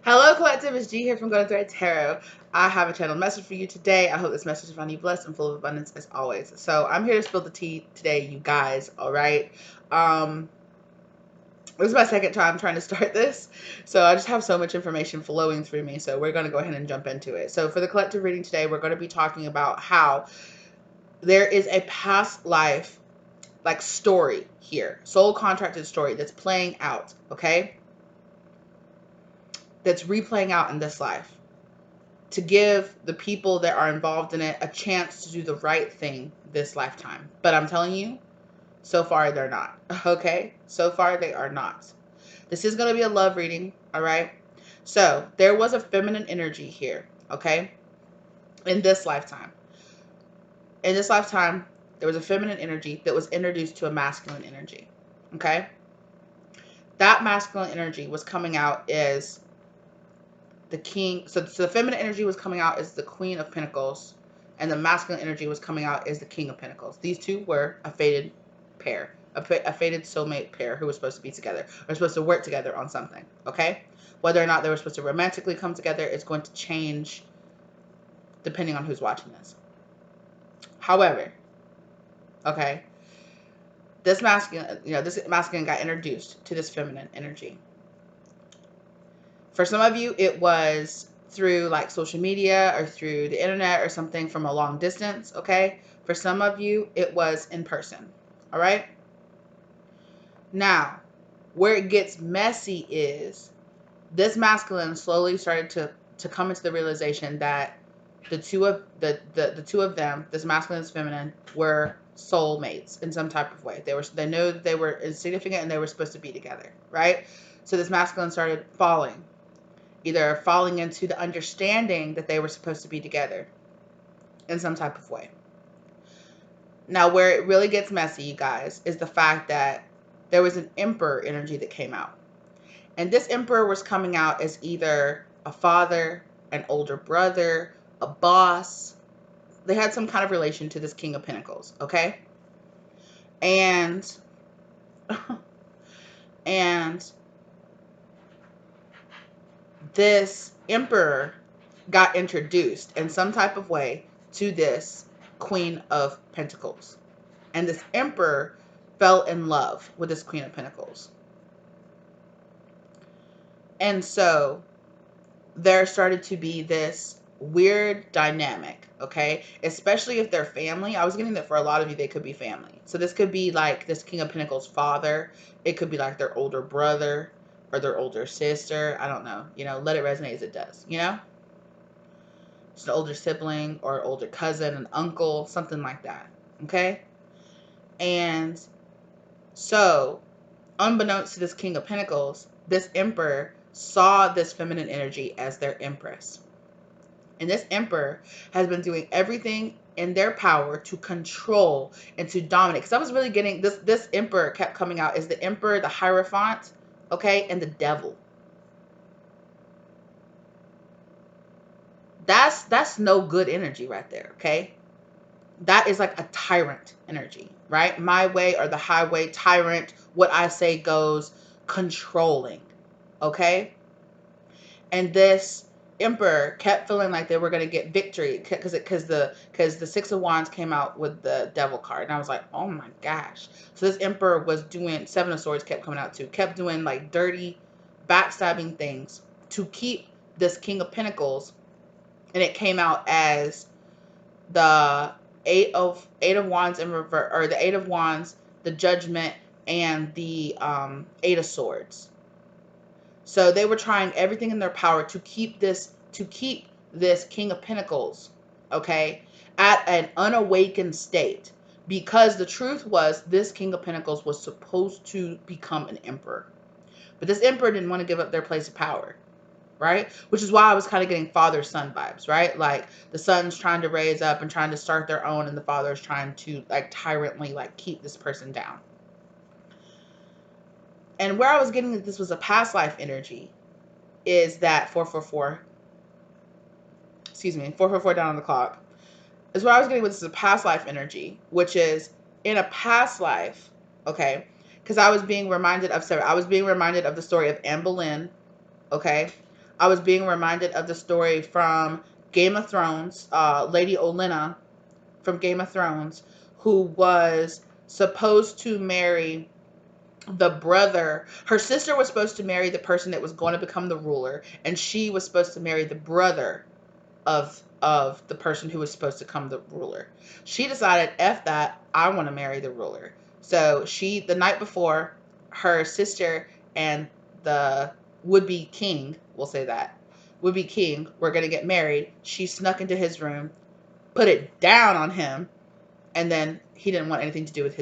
Hello, collective. It's G here from Golden Thread Tarot. I have a channel message for you today. I hope this message is finding you blessed and full of abundance as always. So I'm here to spill the tea today, you guys. All right. This is my second time trying to start this, so I just have so much information flowing through me. So we're going to go ahead and jump into it. So for the collective reading today, we're going to be talking about how there is a past life like story here, soul contracted story that's playing out. Okay. That's replaying out in this life, to give the people that are involved in it a chance to do the right thing this lifetime. But I'm telling you, so far they're not. Okay? So far they are not. This is going to be a love reading, all right? So there was a feminine energy here, okay? In this lifetime. In this lifetime, there was a feminine energy that was introduced to a masculine energy, okay? That masculine energy was coming out as the king. So the feminine energy was coming out as the Queen of Pentacles, and the masculine energy was coming out as the King of Pentacles. These two were a fated pair, a fated soulmate pair who was supposed to be together, or supposed to work together on something, okay? Whether or not they were supposed to romantically come together is going to change depending on who's watching this. However, okay, this masculine got introduced to this feminine energy. For some of you, it was through like social media or through the internet or something from a long distance, okay? For some of you, it was in person, all right? Now, where it gets messy is this masculine slowly started to come into the realization that the two of them, this masculine and this feminine, were soulmates in some type of way. They know that they were insignificant and they were supposed to be together, right? So this masculine started either falling into the understanding that they were supposed to be together in some type of way. Now, where it really gets messy, you guys, is the fact that there was an emperor energy that came out. And this emperor was coming out as either a father, an older brother, a boss. They had some kind of relation to this King of Pentacles, okay? And this emperor got introduced in some type of way to this Queen of Pentacles. And this emperor fell in love with this Queen of Pentacles. And so there started to be this weird dynamic, okay? Especially if they're family. I was getting that for a lot of you, they could be family. So this could be like this King of Pentacles father. It could be like their older brother or their older sister. I don't know. Let it resonate as it does, Just an older sibling or older cousin, an uncle, something like that, okay? And so, unbeknownst to this King of Pentacles, this emperor saw this feminine energy as their empress. And this emperor has been doing everything in their power to control and to dominate. Because I was really getting this emperor kept coming out as the emperor, the Hierophant, okay, and the devil. That's no good energy right there, okay? That is like a tyrant energy, right? My way or the highway, tyrant, what I say goes, controlling, okay? And this emperor kept feeling like they were going to get victory because the Six of Wands came out with the Devil card, and I was like, oh my gosh. So this emperor was doing, Seven of Swords kept coming out too, kept doing like dirty, backstabbing things to keep this King of Pentacles, and it came out as the Eight of Wands in reverse, or the Eight of Wands, the Judgment, and the Eight of Swords. So they were trying everything in their power to keep this King of Pentacles, okay, at an unawakened state. Because the truth was, this King of Pentacles was supposed to become an emperor. But this emperor didn't want to give up their place of power, right? Which is why I was kind of getting father-son vibes, right? Like the son's trying to raise up and trying to start their own, and the father's trying to like tyrantly like keep this person down. And where I was getting that this was a past life energy is that 444 down on the clock, is what I was getting with this is a past life energy, which is in a past life, okay? Because I was being reminded of the story of Anne Boleyn, okay? I was being reminded of the story from Game of Thrones, Lady Olenna from Game of Thrones, who was supposed to marry the brother. Her sister was supposed to marry the person that was going to become the ruler, and she was supposed to marry the brother of the person who was supposed to become the ruler. She decided, F that, I want to marry the ruler. So she, the night before, her sister and the would-be king, we'll say that, would-be king, were going to get married. She snuck into his room, put it down on him, and then he didn't want anything to do with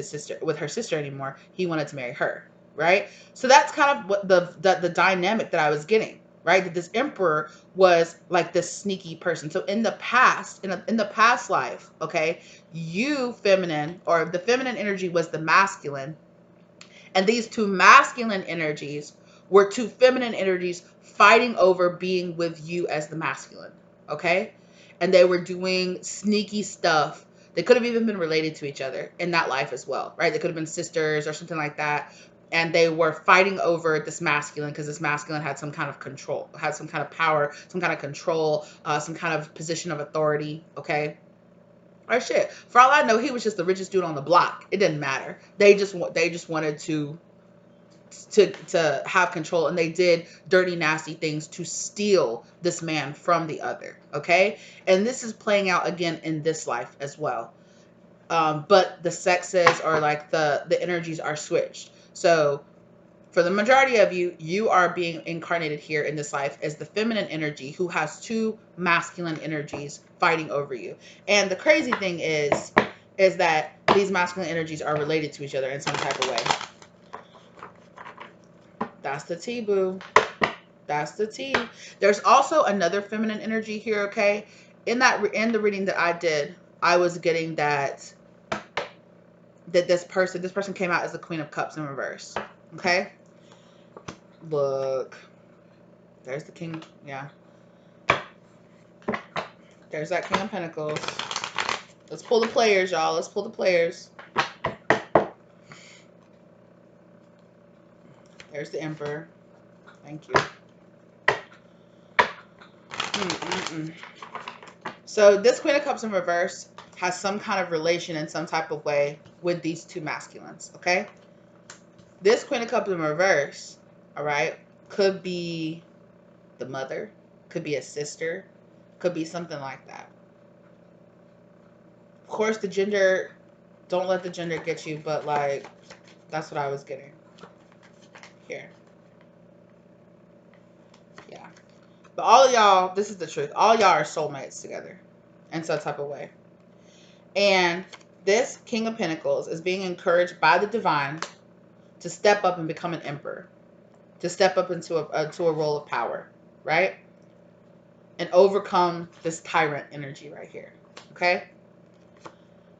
her sister anymore. He wanted to marry her, right? So that's kind of what the dynamic that I was getting, right? That this emperor was like this sneaky person. So in the past, in the past life, okay, you feminine, or the feminine energy was the masculine, and these two masculine energies were two feminine energies fighting over being with you as the masculine, okay? And they were doing sneaky stuff. They could have even been related to each other in that life as well, right? They could have been sisters or something like that. And they were fighting over this masculine because this masculine had some kind of control, had some kind of power, some kind of control, some kind of position of authority, okay? Or shit. For all I know, he was just the richest dude on the block. It didn't matter. They just wanted to have control, and they did dirty, nasty things to steal this man from the other. Okay, and this is playing out again in this life as well. But the sexes, or like the energies, are switched. So for the majority of you, you are being incarnated here in this life as the feminine energy who has two masculine energies fighting over you. And the crazy thing is that these masculine energies are related to each other in some type of way. That's the tea, boo. That's the tea. There's also another feminine energy here, okay? In the reading that I did, I was getting that this person came out as the Queen of Cups in reverse. Okay? Look. There's the King. Yeah. There's that King of Pentacles. Let's pull the players, y'all. Let's pull the players. There's the Emperor. Thank you. So this Queen of Cups in reverse has some kind of relation in some type of way with these two masculines, okay? This Queen of Cups in reverse, all right, could be the mother, could be a sister, could be something like that. Of course, the gender, don't let the gender get you, but like, that's what I was getting here. Yeah. But all of y'all, this is the truth. All y'all are soulmates together in some type of way. And this King of Pentacles is being encouraged by the divine to step up and become an emperor, to step up into a role of power, right? And overcome this tyrant energy right here, okay?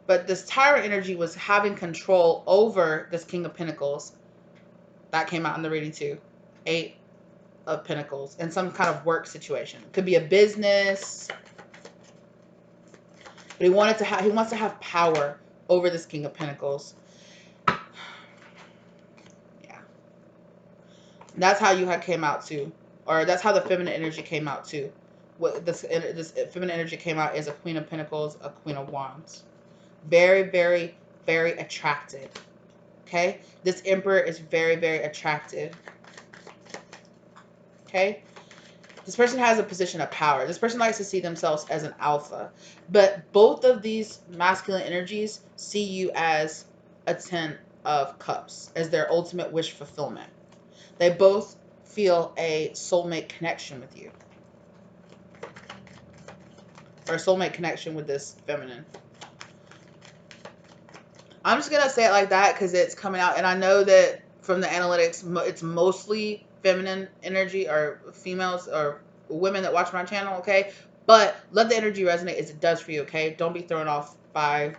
But this tyrant energy was having control over this King of Pentacles. That came out in the reading too. 8 of Pentacles in some kind of work situation. Could be a business. But he wants to have power over this King of Pentacles. Yeah. That's how you came out too. Or that's how the feminine energy came out too. What this feminine energy came out is a Queen of Pentacles, a Queen of Wands. Very, very, very attractive. Okay? This Emperor is very, very attractive. Okay? This person has a position of power. This person likes to see themselves as an alpha. But both of these masculine energies see you as a 10 of Cups, as their ultimate wish fulfillment. They both feel a soulmate connection with you. Or a soulmate connection with this feminine. I'm just going to say it like that because it's coming out. And I know that from the analytics, it's mostly feminine energy, or females or women that watch my channel, okay? But let the energy resonate as it does for you, okay? Don't be thrown off by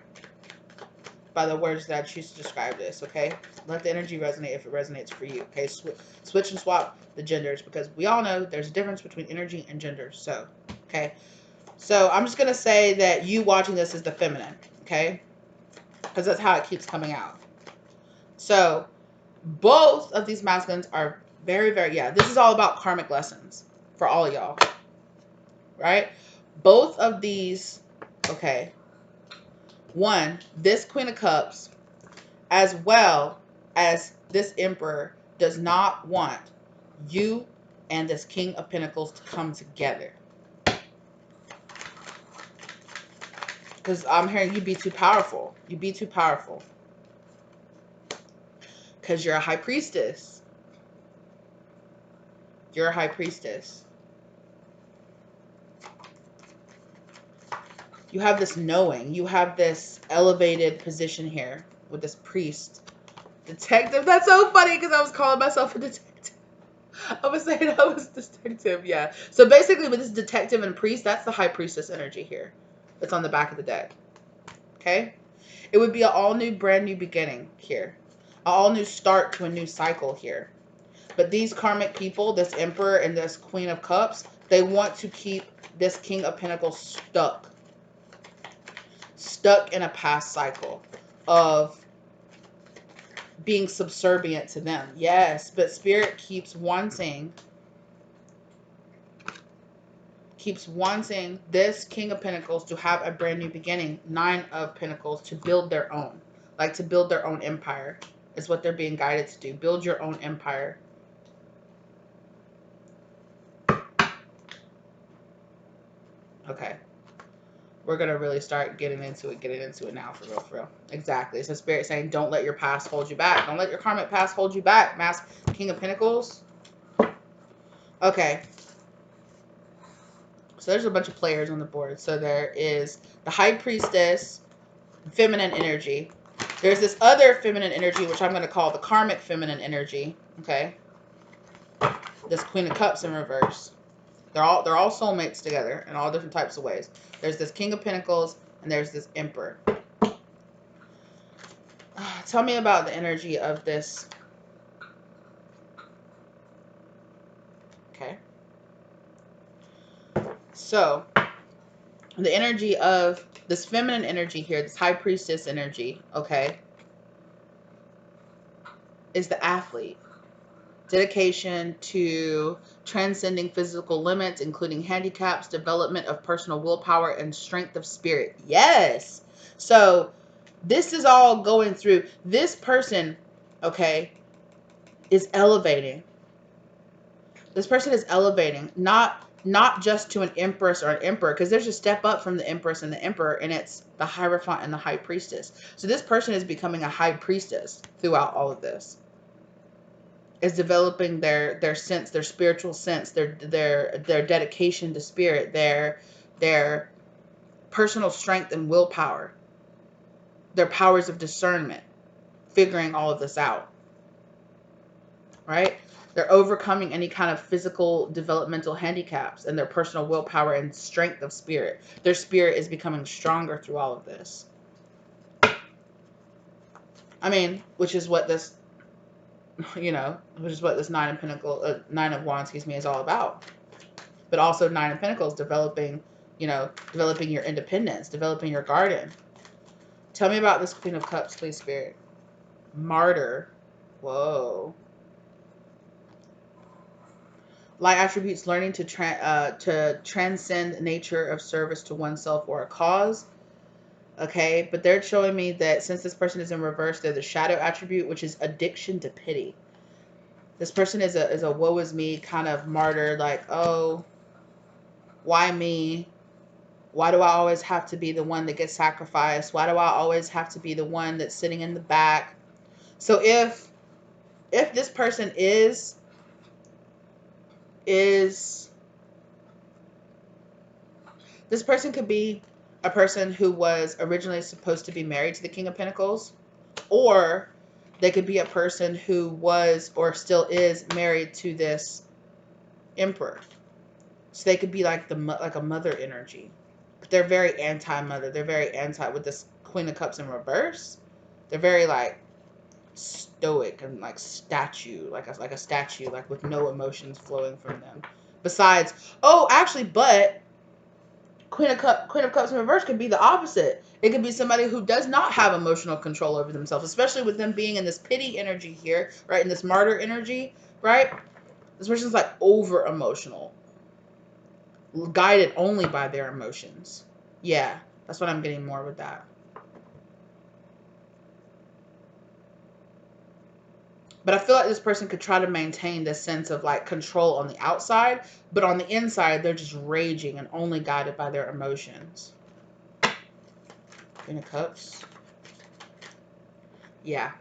the words that I choose to describe this, okay? Let the energy resonate if it resonates for you, okay? Switch and swap the genders, because we all know there's a difference between energy and gender. So, okay? So I'm just going to say that you watching this is the feminine, okay? Because that's how it keeps coming out. So both of these masculines are very, very, yeah, this is all about karmic lessons. for all of y'all, right? Both of these, okay. One, this Queen of Cups, as well as this Emperor, does not want you and this King of Pentacles to come together. Because I'm hearing you be too powerful. You be too powerful. Because you're a high priestess. You're a high priestess. You have this knowing. You have this elevated position here with this priest. Detective. That's so funny because I was calling myself a detective. I was saying I was detective. Yeah. So basically with this detective and priest, that's the high priestess energy here. That's on the back of the deck. Okay. It would be an all new, brand new beginning here. An all new start to a new cycle here. But these karmic people, this Emperor and this Queen of Cups, they want to keep this King of Pentacles stuck. Stuck in a past cycle of being subservient to them. Yes, but Spirit keeps wanting this King of Pentacles to have a brand new beginning. 9 of Pentacles, to build their own. Like to build their own empire is what they're being guided to do. Build your own empire. Okay. We're going to really start getting into it now, for real, for real. Exactly. It's a Spirit saying, don't let your past hold you back. Don't let your karmic past hold you back. King of Pentacles. Okay. So there's a bunch of players on the board. So there is the High Priestess, feminine energy. There's this other feminine energy, which I'm going to call the karmic feminine energy. Okay. This Queen of Cups in reverse. They're all soulmates together in all different types of ways. There's this King of Pentacles and there's this Emperor. Tell me about the energy of this. Okay. So, the energy of this feminine energy here, this High Priestess energy, okay, is the athlete. Dedication to transcending physical limits, including handicaps, development of personal willpower, and strength of spirit. Yes. So, this is all going through. This person, okay, is elevating. This person is elevating, not just to an empress or an emperor, because there's a step up from the empress and the emperor, and it's the Hierophant and the High Priestess. So this person is becoming a High Priestess throughout all of this. Is developing their sense, their spiritual sense, their dedication to spirit, their personal strength and willpower, their powers of discernment, figuring all of this out. Right? They're overcoming any kind of physical developmental handicaps and their personal willpower and strength of spirit. Their spirit is becoming stronger through all of this. I mean, which is what this, which is what this Nine of Wands, is all about. But also 9 of Pentacles, developing your independence, developing your garden. Tell me about this Queen of Cups, please, Spirit. Martyr. Whoa. Light attributes, learning to transcend nature of service to oneself or a cause. Okay, but they're showing me that since this person is in reverse, they're the shadow attribute, which is addiction to pity. This person is a woe is me kind of martyr, like, oh, why me? Why do I always have to be the one that gets sacrificed? Why do I always have to be the one that's sitting in the back? So if this person is this person could be a person who was originally supposed to be married to the King of Pentacles, or they could be a person who was or still is married to this Emperor. So they could be like a mother energy. But they're very anti-mother. They're very anti with this Queen of Cups in reverse. They're very like stoic and like statue, like a statue, like with no emotions flowing from them. Besides, but Queen of Cups in reverse could be the opposite. It could be somebody who does not have emotional control over themselves, especially with them being in this pity energy here, right? In this martyr energy, right? This person's like over emotional. guided only by their emotions. Yeah, that's what I'm getting more with that. But I feel like this person could try to maintain this sense of like control on the outside, but on the inside, they're just raging and only guided by their emotions. Queen of Cups. Yeah.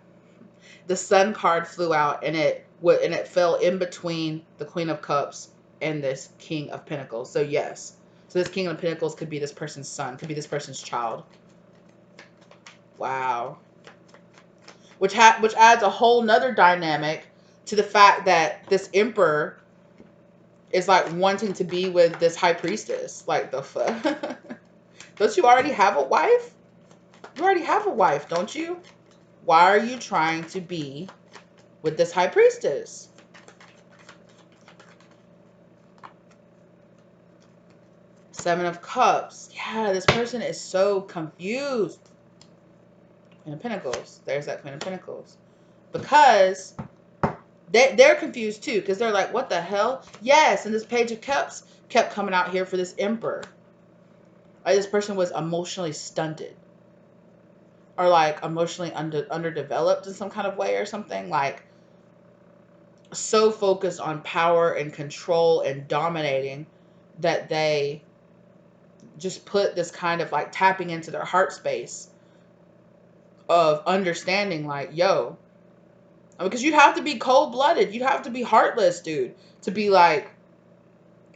The Sun card flew out and it fell in between the Queen of Cups and this King of Pentacles. So yes. So this King of Pentacles could be this person's son, could be this person's child. Wow. Which adds a whole nother dynamic to the fact that this Emperor is like wanting to be with this High Priestess. Like the fuck. Don't you already have a wife? You already have a wife, don't you? Why are you trying to be with this High Priestess? Seven of Cups. Yeah, this person is so confused. Queen of Pentacles. There's that Queen of Pentacles. Because they're confused too. Because they're like, what the hell? Yes, and this Page of Cups kept coming out here for this Emperor. Like this person was emotionally stunted. Or like emotionally underdeveloped in some kind of way or something. Like so focused on power and control and dominating that they just put this kind of like tapping into their heart space of understanding like, yo, because you'd have to be cold-blooded. You'd have to be heartless, dude, to be like,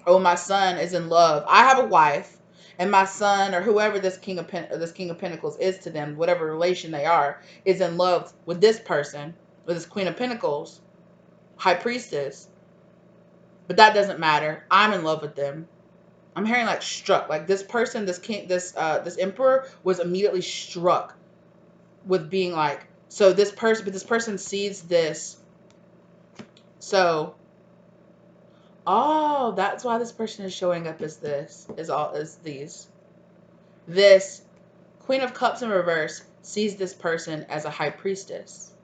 oh, my son is in love. I have a wife, and my son or whoever this King of Pentacles is to them, whatever relation they are, is in love with this person, with this Queen of Pentacles, High Priestess. But that doesn't matter. I'm in love with them. I'm hearing like struck. Like this person, this king, this Emperor was immediately struck with being like, so this person, but this person sees this. So, oh, that's why this person is showing up as this, is these. This Queen of Cups in reverse sees this person as a High Priestess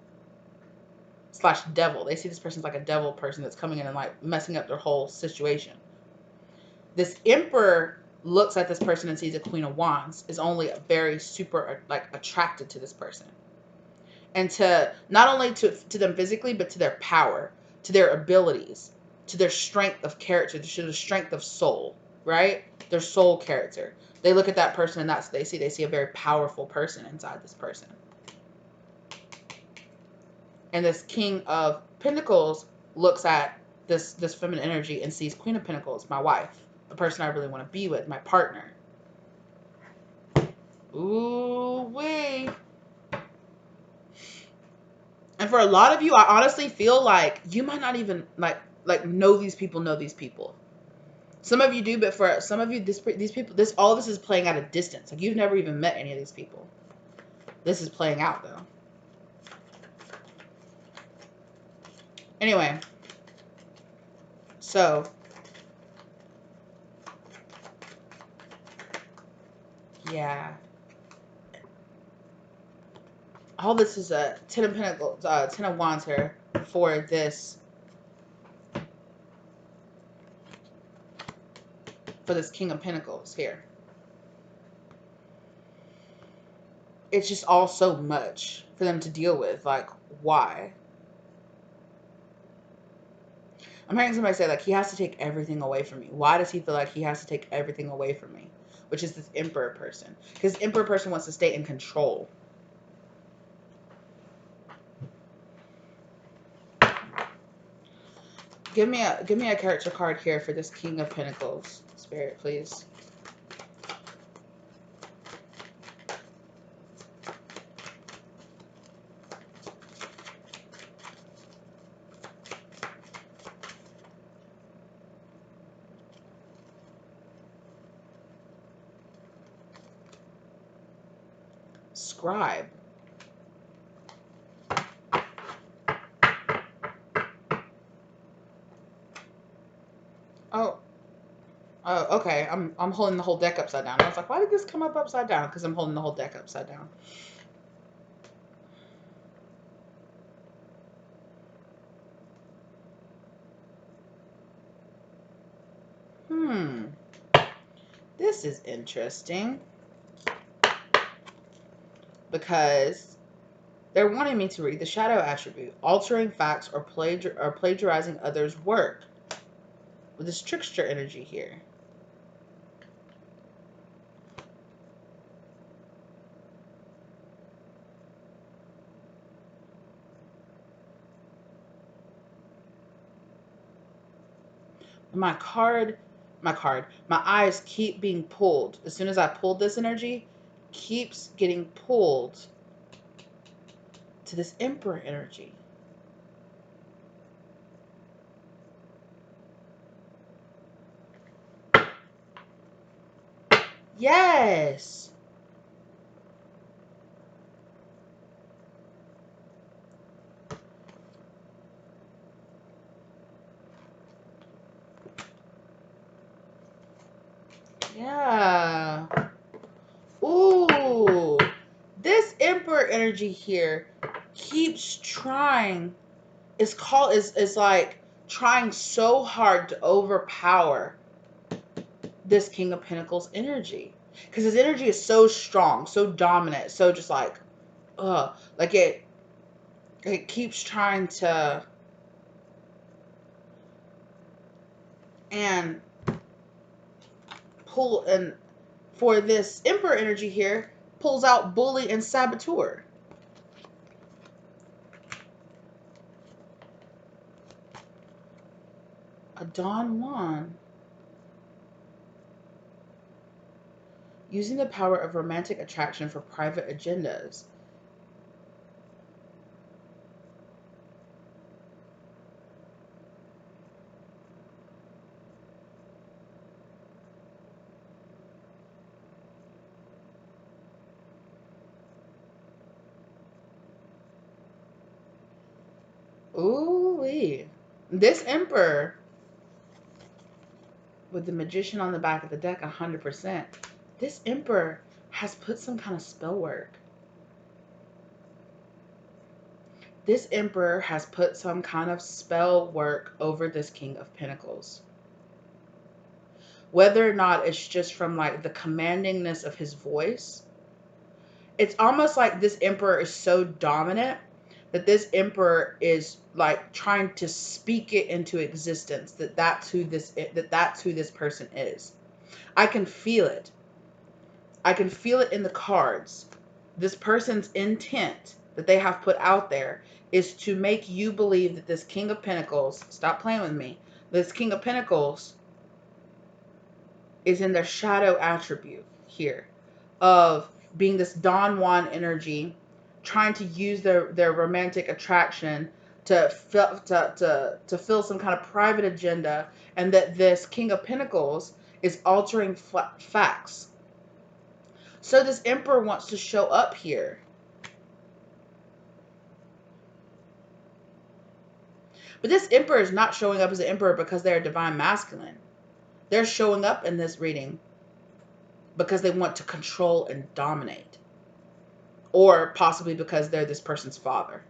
/ devil. They see this person as like a devil person that's coming in and like messing up their whole situation. This Emperor looks at this person and sees a Queen of Wands, is only very super like attracted to this person. And to not only to them physically, but to their power, to their abilities, to their strength of character, to the strength of soul, right? Their soul character. They look at that person and that's what they see. They see a very powerful person inside this person. And this King of Pentacles looks at this feminine energy and sees Queen of Pentacles, my wife, the person I really want to be with, my partner. Ooh wee. And for a lot of you, I honestly feel like you might not even like know these people. Some of you do, but for some of you, these people, all this is playing at a distance. Like you've never even met any of these people. This is playing out though. Anyway, so yeah, all this is a Ten of Pentacles, Ten of Wands here for this King of Pentacles here. It's just all so much for them to deal with. Like, why? I'm hearing somebody say, like, he has to take everything away from me. Why does he feel like he has to take everything away from me? Which is this Emperor person. Because Emperor person wants to stay in control. Give me a character card here for this King of Pentacles. Spirit, please. Scribe. Oh. Oh, okay. I'm holding the whole deck upside down. I was like, why did this come up upside down? Because I'm holding the whole deck upside down. This is interesting because they're wanting me to read the shadow attribute, altering facts or plagiarizing others' work with this trickster energy here. My eyes keep being pulled. As soon as I pulled this energy, keeps getting pulled to this Emperor energy. Yes. Yeah. Ooh. This Emperor energy here keeps trying. Is like trying so hard to overpower this King of Pentacles energy. Because his energy is so strong, so dominant, so just like, like it keeps trying to, and pull, and for this Emperor energy here, pulls out bully and saboteur. A Don Juan. Using the power of romantic attraction for private agendas. Ooh-wee. This Emperor, with the Magician on the back of the deck, 100%. This Emperor has put some kind of spell work. This Emperor has put some kind of spell work over this King of Pentacles. Whether or not it's just from like the commandingness of his voice, it's almost like this Emperor is so dominant that this Emperor is like trying to speak it into existence, that's who this person is. I can feel it. I can feel it in the cards. This person's intent that they have put out there is to make you believe that this King of Pentacles, stop playing with me, this King of Pentacles is in their shadow attribute here of being this Don Juan energy, trying to use their romantic attraction to fill some kind of private agenda, and that this King of Pentacles is altering facts. So this Emperor wants to show up here. But this Emperor is not showing up as an Emperor because they're a divine masculine. They're showing up in this reading because they want to control and dominate. Or possibly because they're this person's father.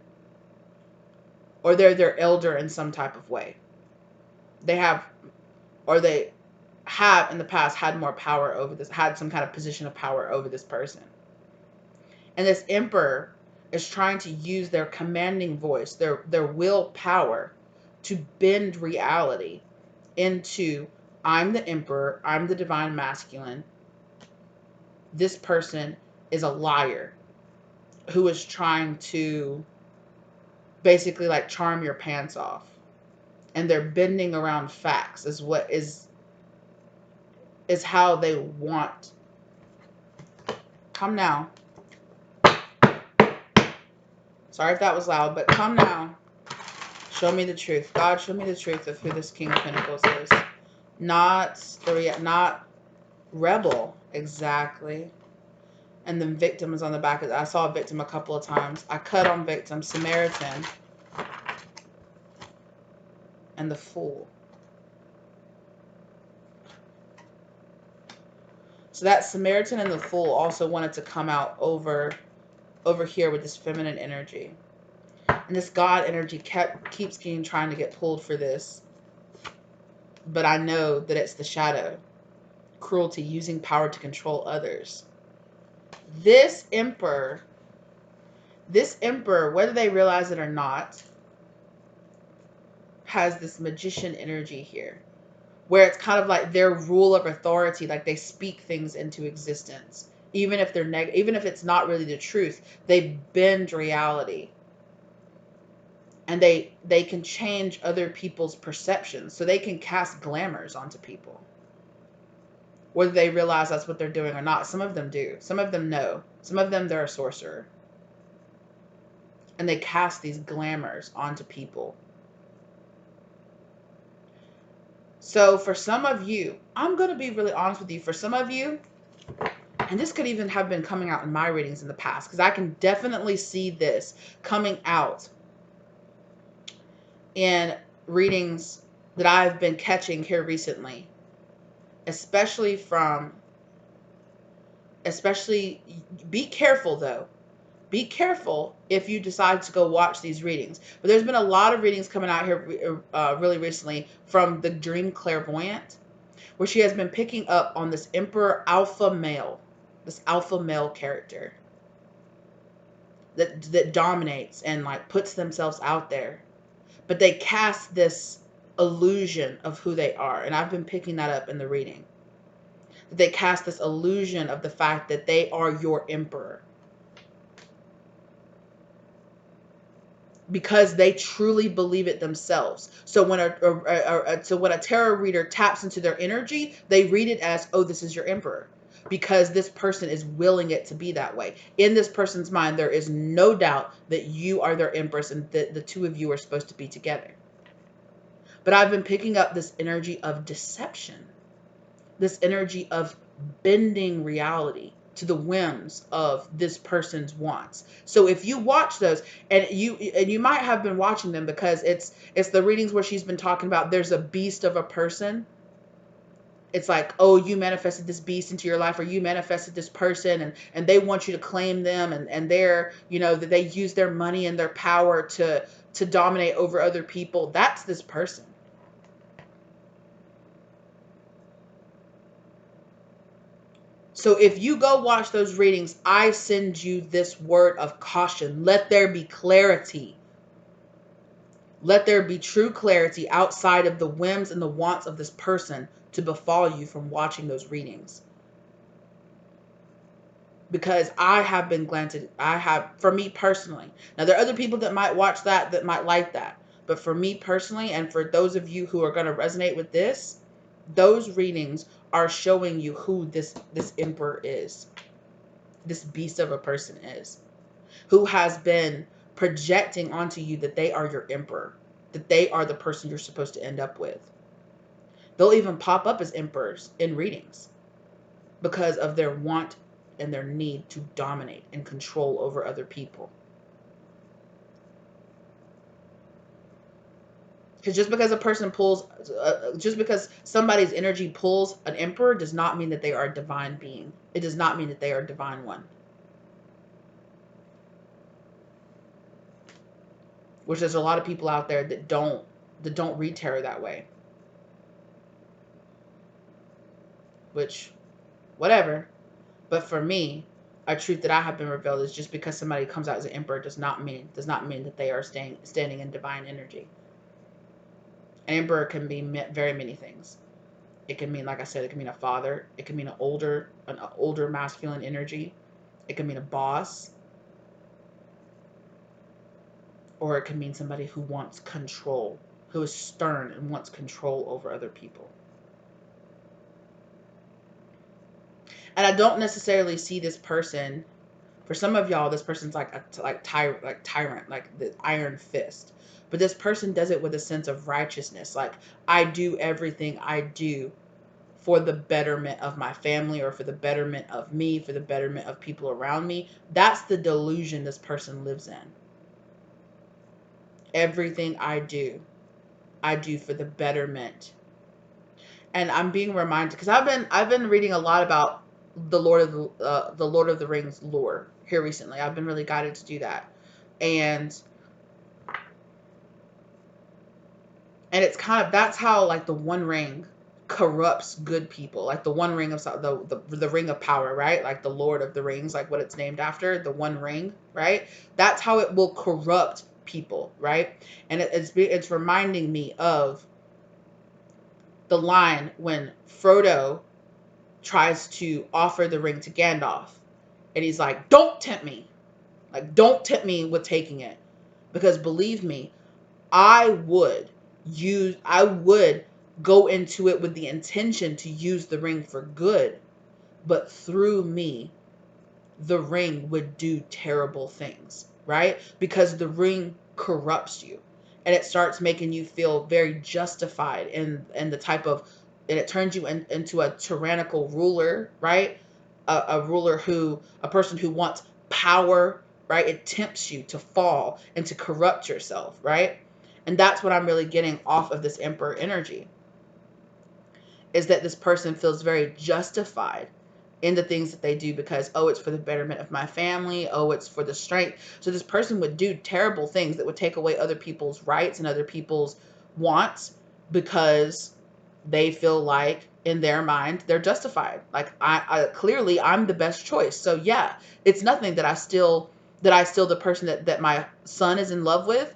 Or they're their elder in some type of way. They have in the past had more power over this, had some kind of position of power over this person. And this Emperor is trying to use their commanding voice, their willpower, to bend reality into, I'm the Emperor, I'm the divine masculine. This person is a liar who is trying to basically like charm your pants off. And they're bending around facts is what is how they want. Come now. Sorry if that was loud, but come now. Show me the truth. God, show me the truth of who this King of Pentacles is. Not rebel. Exactly. And then victim is on the back. I saw a victim a couple of times. I cut on victim. Samaritan. And the Fool. So that Samaritan and the Fool also wanted to come out over here with this feminine energy. And this God energy keeps trying to get pulled for this. But I know that it's the shadow. cruelty, using power to control others. This emperor, whether they realize it or not, has this magician energy here, where it's kind of like their rule of authority, like they speak things into existence, even if they're even if it's not really the truth. They bend reality, and they can change other people's perceptions, so they can cast glamours onto people, whether they realize that's what they're doing or not. Some of them do. Some of them know. Some of them, they're a sorcerer, and they cast these glamours onto people. So for some of you, I'm going to be really honest with you. For some of you, and this could even have been coming out in my readings in the past, because I can definitely see this coming out in readings that I've been catching here recently, especially be careful though. Be careful if you decide to go watch these readings. But there's been a lot of readings coming out here really recently from the Dream Clairvoyant, where she has been picking up on this Emperor alpha male, this alpha male character that dominates and like puts themselves out there. But they cast this illusion of who they are. And I've been picking that up in the reading. They cast this illusion of the fact that they are your emperor, because they truly believe it themselves. So when a tarot reader taps into their energy, they read it as, oh, this is your emperor, because this person is willing it to be that way. In this person's mind, there is no doubt that you are their empress and that the two of you are supposed to be together. But I've been picking up this energy of deception, this energy of bending reality to the whims of this person's wants. So if you watch those, and you might have been watching them because it's the readings where she's been talking about there's a beast of a person. It's like, oh, you manifested this beast into your life, or you manifested this person, and they want you to claim them, and they're, that they use their money and their power to dominate over other people. That's this person. So if you go watch those readings, I send you this word of caution. Let there be clarity. Let there be true clarity outside of the whims and the wants of this person to befall you from watching those readings. Because I have been granted, for me personally. Now, there are other people that might watch that might like that. But for me personally, and for those of you who are going to resonate with this, those readings are showing you who this emperor is. This beast of a person is. Who has been projecting onto you that they are your emperor. That they are the person you're supposed to end up with. They'll even pop up as emperors in readings because of their want and their need to dominate and control over other people. Because just because a person pulls, just because somebody's energy pulls an emperor does not mean that they are a divine being. It does not mean that they are a divine one. Which there's a lot of people out there that don't read tarot that way. Which, whatever. But for me, a truth that I have been revealed is just because somebody comes out as an emperor does not mean that they are standing in divine energy. An emperor can mean very many things. It can mean, like I said, it can mean a father. It can mean an older masculine energy. It can mean a boss. Or it can mean somebody who wants control, who is stern and wants control over other people. And I don't necessarily see this person. For some of y'all, this person's like tyrant, like the iron fist. But this person does it with a sense of righteousness. Like, I do everything I do for the betterment of my family, or for the betterment of me, for the betterment of people around me. That's the delusion this person lives in. Everything I do for the betterment. And I'm being reminded, because I've been reading a lot about the Lord of the Rings lore here recently. I've been really guided to do that, and it's kind of, that's how, like, the One Ring corrupts good people, like the one ring of the ring of power, right? Like the Lord of the Rings, like what it's named after, the One Ring, right? That's how it will corrupt people, right? And it's reminding me of the line when Frodo tries to offer the ring to Gandalf, and he's like, "Don't tempt me, like don't tempt me with taking it, because believe me, I would go into it with the intention to use the ring for good, but through me, the ring would do terrible things," right? Because the ring corrupts you, and it starts making you feel very justified in the type of, and it turns you into a tyrannical ruler, right? A person who wants power, right? It tempts you to fall and to corrupt yourself, right? And that's what I'm really getting off of this Emperor energy, is that this person feels very justified in the things that they do because, oh, it's for the betterment of my family. Oh, it's for the strength. So this person would do terrible things that would take away other people's rights and other people's wants because they feel like in their mind they're justified. Like I clearly I'm the best choice. So yeah, it's nothing that I still the person that my son is in love with.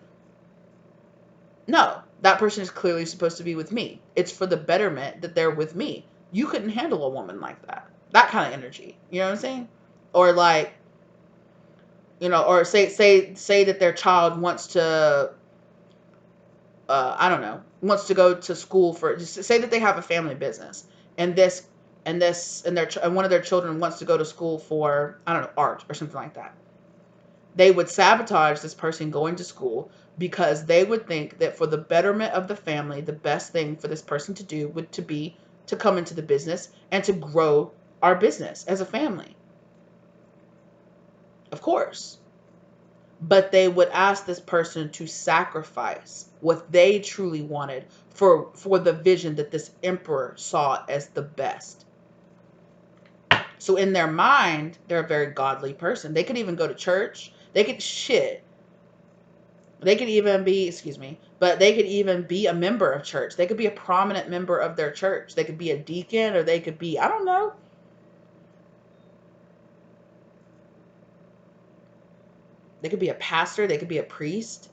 No, that person is clearly supposed to be with me. It's for the betterment that they're with me. You couldn't handle a woman like that. That kind of energy. You know what I'm saying? Or like, or say that their child wants to, I don't know, wants to go to school for, just say that they have a family business, and and one of their children wants to go to school for, I don't know, art or something like that. They would sabotage this person going to school because they would think that for the betterment of the family, the best thing for this person to do would to be to come into the business and to grow our business as a family. Of course. But they would ask this person to sacrifice what they truly wanted for the vision that this emperor saw as the best. So in their mind, they're a very godly person. They could even go to church. They could shit. They could even be, excuse me, but they could even be a member of church. They could be a prominent member of their church. They could be a deacon, or they could be, I don't know. They could be a pastor. They could be a priest.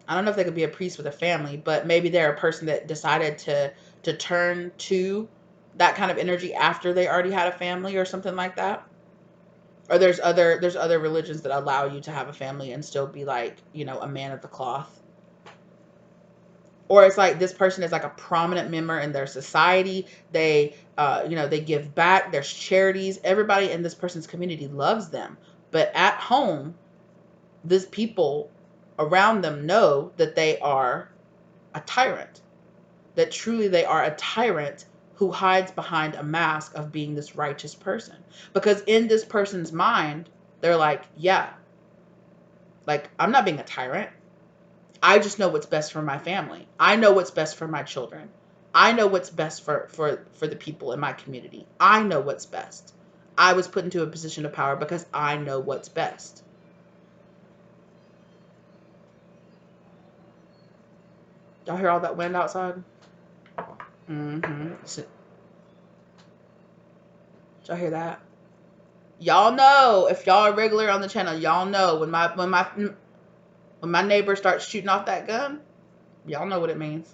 I don't know if they could be a priest with a family, but maybe they're a person that decided to turn to that kind of energy after they already had a family or something like that. Or there's other religions that allow you to have a family and still be like, a man of the cloth. Or it's like this person is like a prominent member in their society. They give back. There's charities. Everybody in this person's community loves them. But at home, these people around them know that they are a tyrant. That truly they are a tyrant who hides behind a mask of being this righteous person. Because in this person's mind, they're like, yeah, like I'm not being a tyrant. I just know what's best for my family. I know what's best for my children. I know what's best for the people in my community. I know what's best. I was put into a position of power because I know what's best. Y'all hear all that wind outside? Mm-hmm. Y'all hear that? Y'all know, if y'all are regular on the channel, y'all know when my neighbor starts shooting off that gun, y'all know what it means.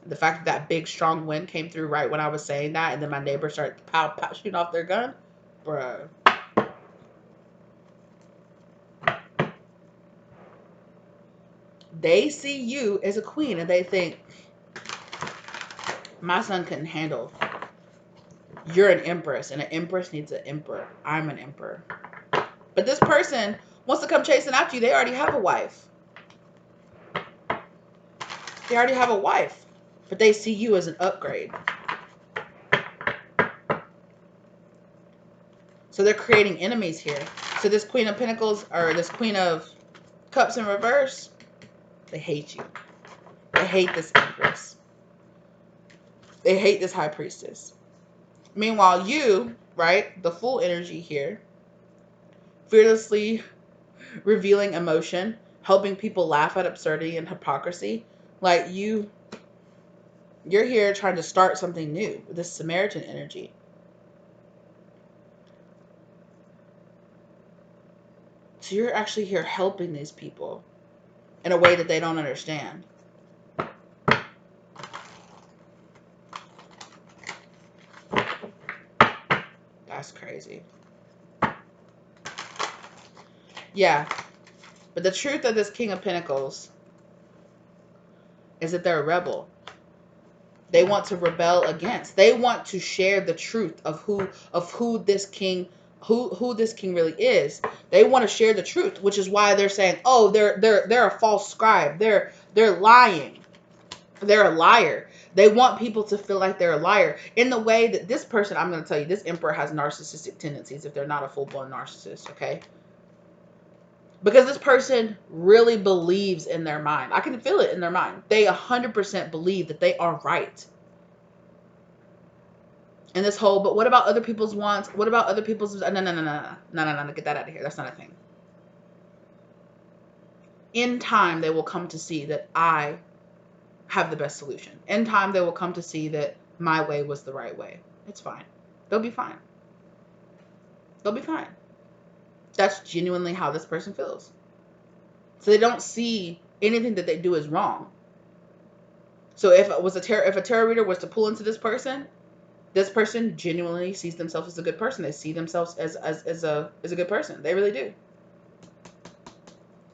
The fact that big strong wind came through right when I was saying that, and then my neighbor started pow, pow, shooting off their gun, bruh. They see you as a queen and they think, my son couldn't handle. You're an empress, and an empress needs an emperor. I'm an emperor. But this person wants to come chasing after you. They already have a wife. They already have a wife. But they see you as an upgrade. So they're creating enemies here. So this Queen of Pentacles, or this Queen of Cups in reverse, they hate you. They hate this Empress. They hate this High Priestess. Meanwhile, you, right, the full energy here, fearlessly revealing emotion, helping people laugh at absurdity and hypocrisy. Like you're here trying to start something new with this Samaritan energy. So you're actually here helping these people in a way that they don't understand. That's crazy. Yeah. But the truth of this King of Pentacles is that they're a rebel. They want to rebel against. They want to share the truth of who this king really is. They want to share the truth, which is why they're saying, "Oh, they're a false scribe. They're lying. They're a liar." They want people to feel like they're a liar in the way that this person, I'm going to tell you, this emperor has narcissistic tendencies if they're not a full-blown narcissist, okay? Because this person really believes in their mind. I can feel it in their mind. They 100% believe that they are right. And this whole, but what about other people's wants? What about other people's? No. Get that out of here. That's not a thing. In time, they will come to see that I have the best solution. In time, they will come to see that my way was the right way. It's fine. They'll be fine. They'll be fine. That's genuinely how this person feels. So they don't see anything that they do as wrong. So if it was if a tarot reader was to pull into this person genuinely sees themselves as a good person. They see themselves as a good person. They really do.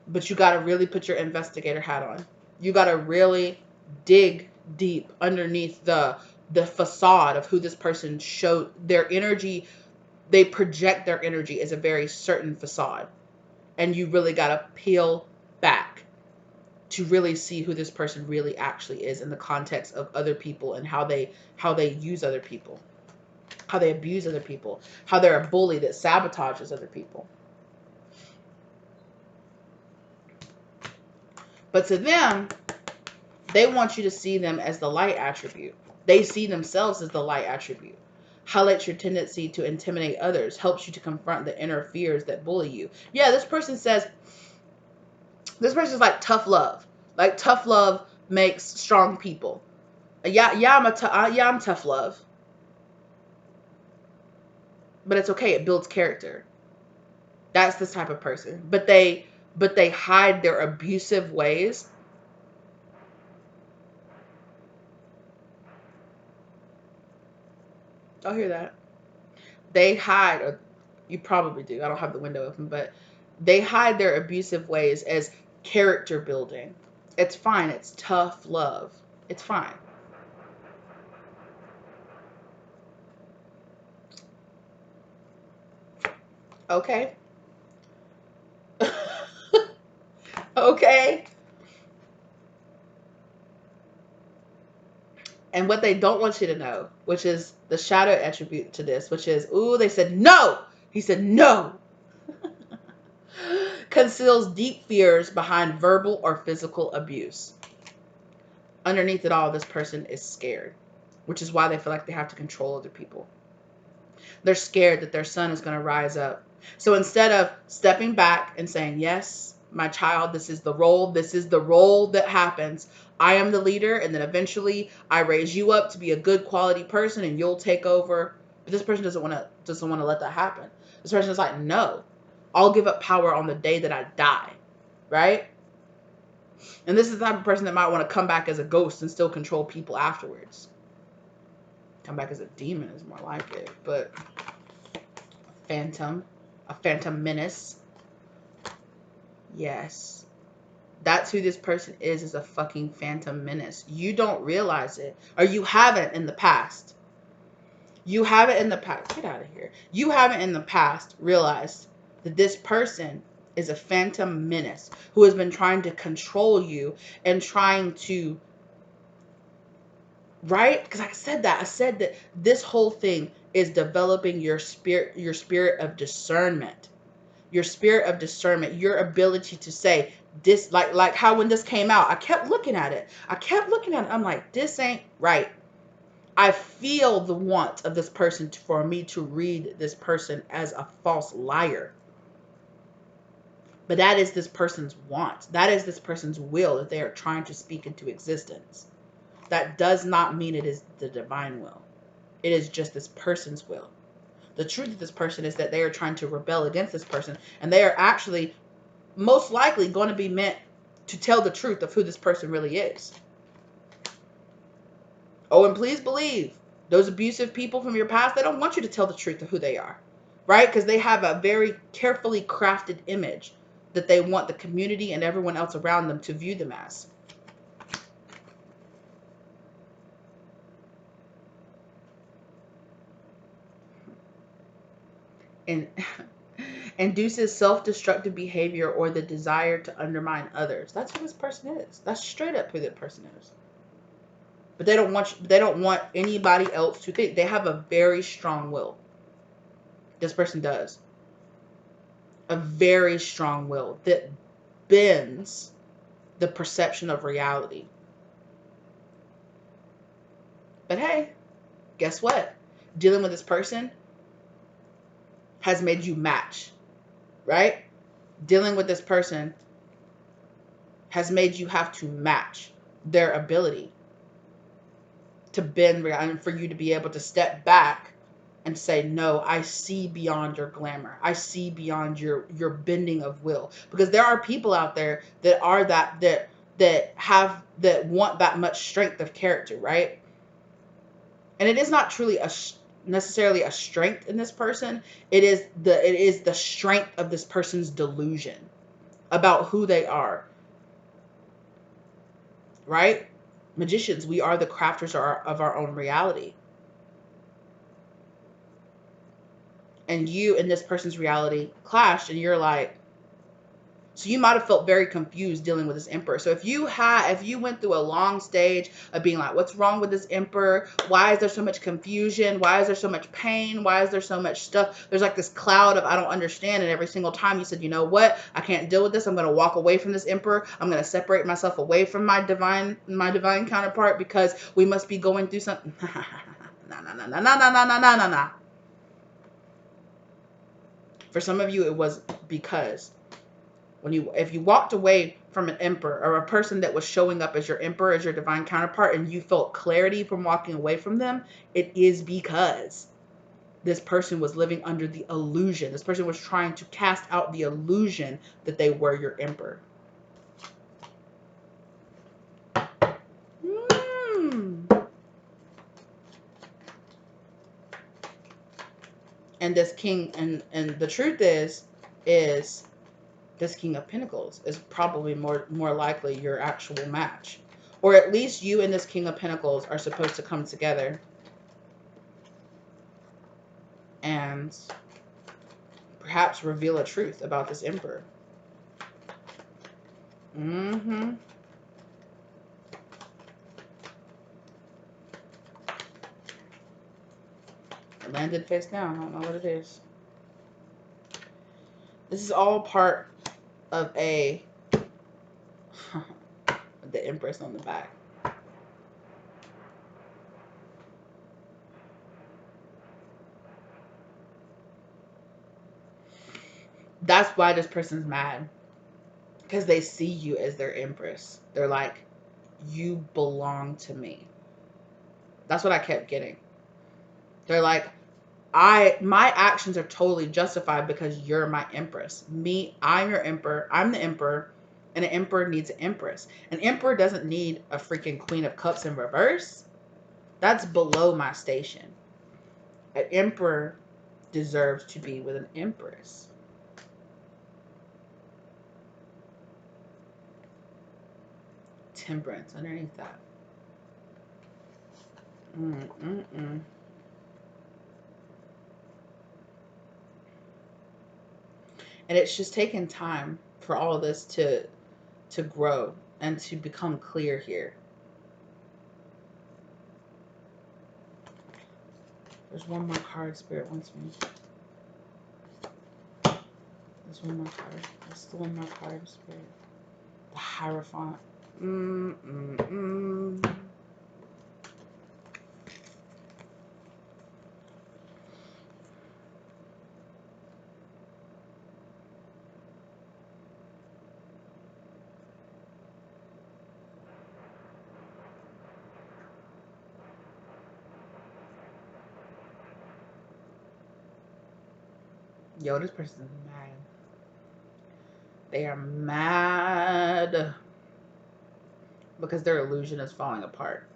But you got to really put your investigator hat on. You got to really dig deep underneath the facade of who this person showed. Their energy, they project their energy as a very certain facade. And you really got to peel back to really see who this person really actually is in the context of other people and how they use other people, how they abuse other people, how they're a bully that sabotages other people. But to them, they want you to see them as the light attribute. They see themselves as the light attribute. Highlights your tendency to intimidate others, helps you to confront the inner fears that bully you. Yeah, this person says, this person's like tough love. Like tough love makes strong people. I'm tough love. But it's okay. It builds character. That's this type of person. But they hide their abusive ways. I'll hear that. They hide, or you probably do. I don't have the window open, but they hide their abusive ways as character building. It's fine. It's tough love. It's fine. Okay. Okay. And what they don't want you to know, which is the shadow attribute to this, which is, ooh, they said no. He said no. Conceals deep fears behind verbal or physical abuse. Underneath it all, this person is scared, which is why they feel like they have to control other people. They're scared that their son is going to rise up. So instead of stepping back and saying, yes, my child, this is the role that happens. I am the leader, and then eventually I raise you up to be a good quality person and you'll take over. But this person doesn't want to let that happen. This person is like, no, I'll give up power on the day that I die. Right? And this is the type of person that might want to come back as a ghost and still control people afterwards. Come back as a demon is more like it, but a phantom menace. Yes. That's who this person is a fucking phantom menace. You don't realize it, or you haven't in the past. You haven't in the past. Get out of here. You haven't in the past realized that this person is a phantom menace who has been trying to control you and trying to, right? Because I said that this whole thing is developing your spirit of discernment. Your spirit of discernment, your ability to say this, like how when this came out, I kept looking at it. I'm like, this ain't right. I feel the want of this person for me to read this person as a false liar. But that is this person's want. That is this person's will that they are trying to speak into existence. That does not mean it is the divine will. It is just this person's will. The truth of this person is that they are trying to rebel against this person, and they are actually most likely going to be meant to tell the truth of who this person really is. Oh, and please believe, those abusive people from your past, they don't want you to tell the truth of who they are, right? Because they have a very carefully crafted image that they want the community and everyone else around them to view them as. And induces self-destructive behavior or the desire to undermine others. That's who this person is. That's straight up who that person is. But they don't want anybody else to think. They have a very strong will. This person does. A very strong will that bends the perception of reality. But hey, guess what? Dealing with this person has made you match, right? Dealing with this person has made you have to match their ability to bend reality, and for you to be able to step back and say, no, I see beyond your glamour. I see beyond your bending of will. Because there are people out there that are that want that much strength of character, right? And it is not truly necessarily a strength in this person. It is the strength of this person's delusion about who they are, right? Magicians, we are the crafters of our own reality. And you and this person's reality clashed, and you're like, so you might have felt very confused dealing with this emperor. So if you went through a long stage of being like, what's wrong with this emperor? Why is there so much confusion? Why is there so much pain? Why is there so much stuff? There's like this cloud of I don't understand. And every single time you said, you know what? I can't deal with this. I'm going to walk away from this emperor. I'm going to separate myself away from my divine counterpart because we must be going through something. Nah. For some of you, it was because if you walked away from an emperor or a person that was showing up as your emperor, as your divine counterpart, and you felt clarity from walking away from them, it is because this person was living under the illusion. This person was trying to cast out the illusion that they were your emperor. And this king, and the truth is this King of Pentacles is probably more likely your actual match. Or at least you and this King of Pentacles are supposed to come together and perhaps reveal a truth about this emperor. It landed face down. I don't know what it is. This is all part of the Empress on the back. That's why this person's mad. Because they see you as their empress. They're like, you belong to me. That's what I kept getting. They're like, my actions are totally justified because you're my empress. I'm your emperor. I'm the emperor. And an emperor needs an empress. An emperor doesn't need a freaking Queen of Cups in reverse. That's below my station. An emperor deserves to be with an empress. Temperance underneath that. And it's just taken time for all of this to grow and to become clear here. There's one more card Spirit wants me. There's one more card. There's still one more card Spirit. The Hierophant. Yo, this person is mad. They are mad because their illusion is falling apart.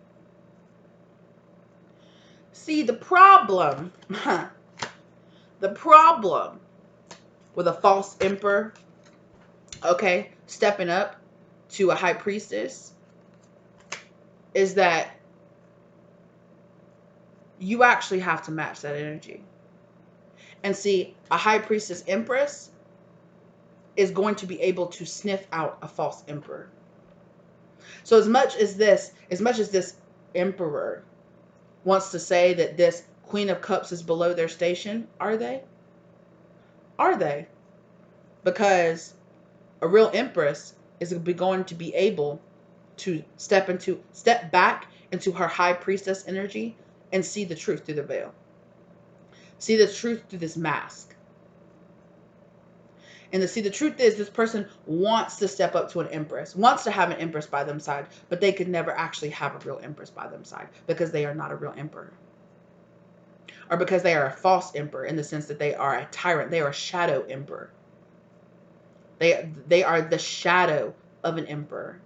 See, the problem, the problem with a false emperor, okay, stepping up to a high priestess is that you actually have to match that energy. And see, a high priestess empress is going to be able to sniff out a false emperor. So as much as this emperor wants to say that this Queen of Cups is below their station, are they? Are they? Because a real empress is going to be able to step back into her high priestess energy and see the truth through the veil. See the truth through this mask. And the truth is this person wants to step up to an empress, wants to have an empress by their side, but they could never actually have a real empress by their side because they are not a real emperor. Or because they are a false emperor in the sense that they are a tyrant. They are a shadow emperor. They are the shadow of an emperor.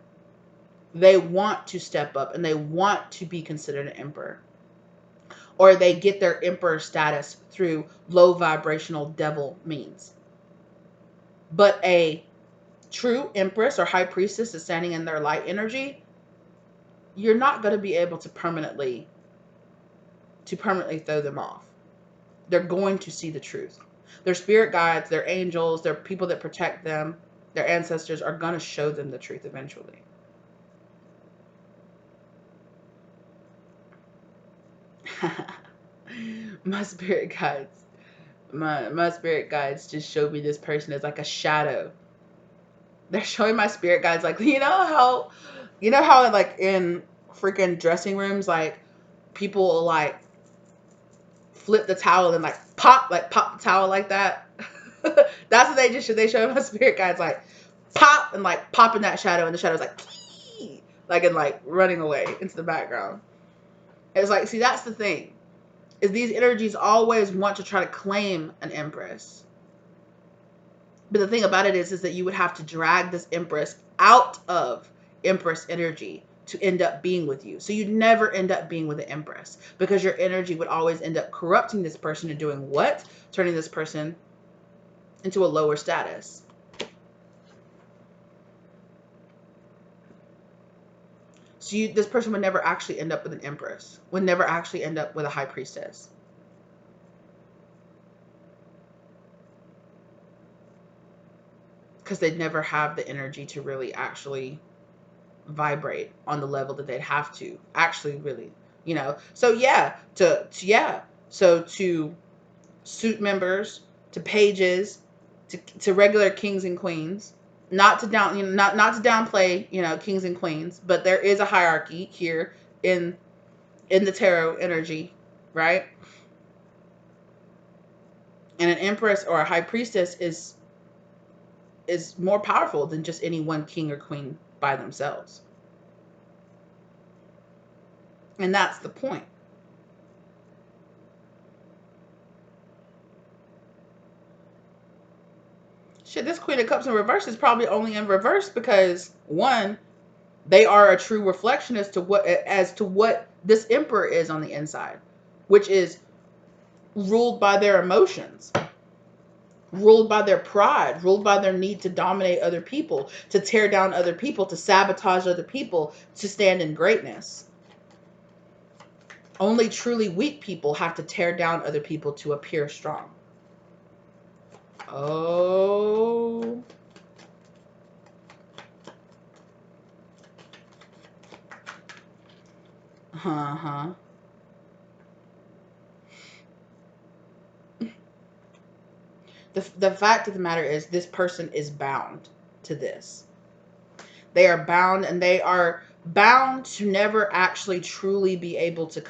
They want to step up and they want to be considered an emperor. Or they get their emperor status through low vibrational devil means. But a true empress or high priestess is standing in their light energy, you're not going to be able to permanently throw them off. They're going to see the truth. Their spirit guides, their angels, their people that protect them, their ancestors are going to show them the truth eventually. My spirit guides, my spirit guides just showed me this person as like a shadow. They're showing my spirit guides like, you know how like in freaking dressing rooms, like people will like flip the towel and like pop the towel like that. That's what they show my spirit guides, like pop and like pop in that shadow, and the shadow's like and like running away into the background. It's like, see, that's the thing, is these energies always want to try to claim an empress. But the thing about it is that you would have to drag this empress out of empress energy to end up being with you. So you'd never end up being with the empress because your energy would always end up corrupting this person and doing what? Turning this person into a lower status. So this person would never actually end up with an empress, would never actually end up with a high priestess. Because they'd never have the energy to really actually vibrate on the level that they'd have to actually really, So yeah, so to suit members, to pages, to regular kings and queens, not to downplay, kings and queens, but there is a hierarchy here in the tarot energy, right? And an empress or a high priestess is more powerful than just any one king or queen by themselves. And that's the point. Shit, this Queen of Cups in reverse is probably only in reverse because, one, they are a true reflection as to what this emperor is on the inside, which is ruled by their emotions, ruled by their pride, ruled by their need to dominate other people, to tear down other people, to sabotage other people, to stand in greatness. Only truly weak people have to tear down other people to appear strong. Oh. Uh-huh. The fact of the matter is this person is bound to this. They are bound, and they are bound to never actually truly be able to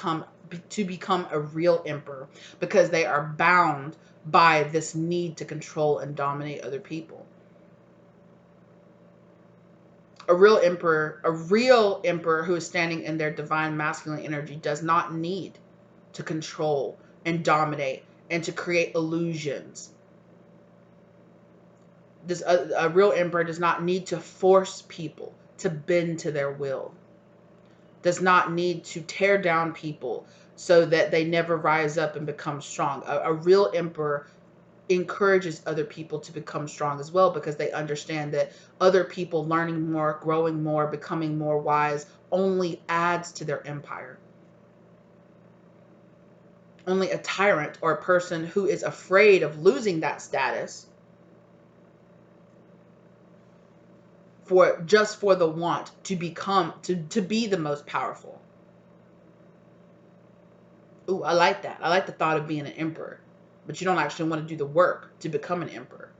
become a real emperor because they are bound by this need to control and dominate other people. A real emperor who is standing in their divine masculine energy does not need to control and dominate and to create illusions A real emperor does not need to force people to bend to their will, does not need to tear down people so that they never rise up and become strong. A real emperor encourages other people to become strong as well, because they understand that other people learning more, growing more, becoming more wise only adds to their empire. Only a tyrant or a person who is afraid of losing that status for the want to become to be the most powerful. Ooh, I like that. I like the thought of being an emperor, but you don't actually want to do the work to become an emperor.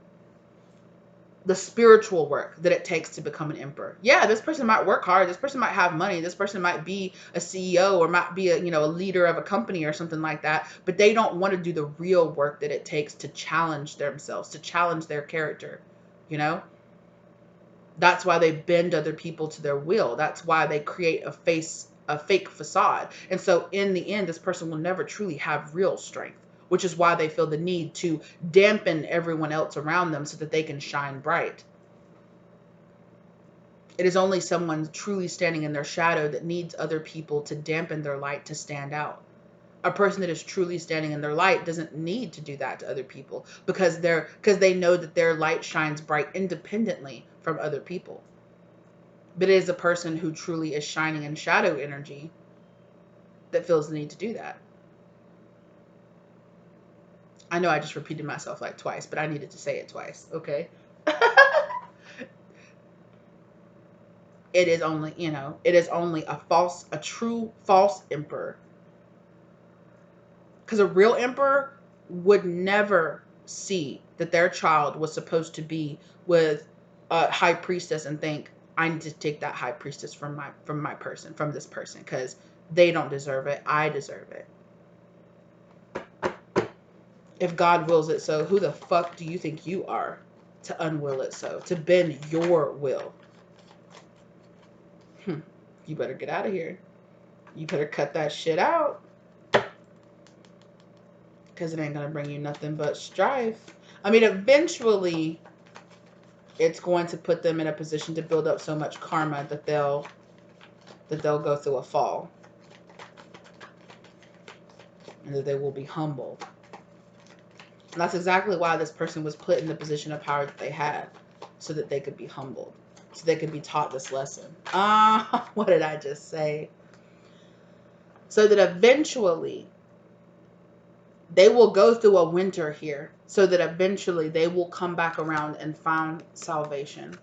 The spiritual work that it takes to become an emperor. Yeah, this person might work hard. This person might have money. This person might be a CEO or might be a leader of a company or something like that. But they don't want to do the real work that it takes to challenge themselves, to challenge their character. That's why they bend other people to their will. That's why they create a fake facade. And so in the end, this person will never truly have real strength, which is why they feel the need to dampen everyone else around them so that they can shine bright. It is only someone truly standing in their shadow that needs other people to dampen their light to stand out. A person that is truly standing in their light doesn't need to do that to other people, because they know that their light shines bright independently from other people. But it is a person who truly is shining in shadow energy that feels the need to do that. I know I just repeated myself like twice, but I needed to say it twice, okay? It is only, it is only a true false emperor. Because a real emperor would never see that their child was supposed to be with a high priestess and think, I need to take that high priestess from this person, because they don't deserve it. I deserve it. If God wills it so, who the fuck do you think you are to unwill it so, to bend your will? You better get out of here. You better cut that shit out, because it ain't gonna bring you nothing but strife. I mean, eventually it's going to put them in a position to build up so much karma that they'll go through a fall, and that they will be humbled. And that's exactly why this person was put in the position of power that they had, so that they could be humbled, so they could be taught this lesson. What did I just say? So that eventually they will go through a winter here, so that eventually they will come back around and find salvation.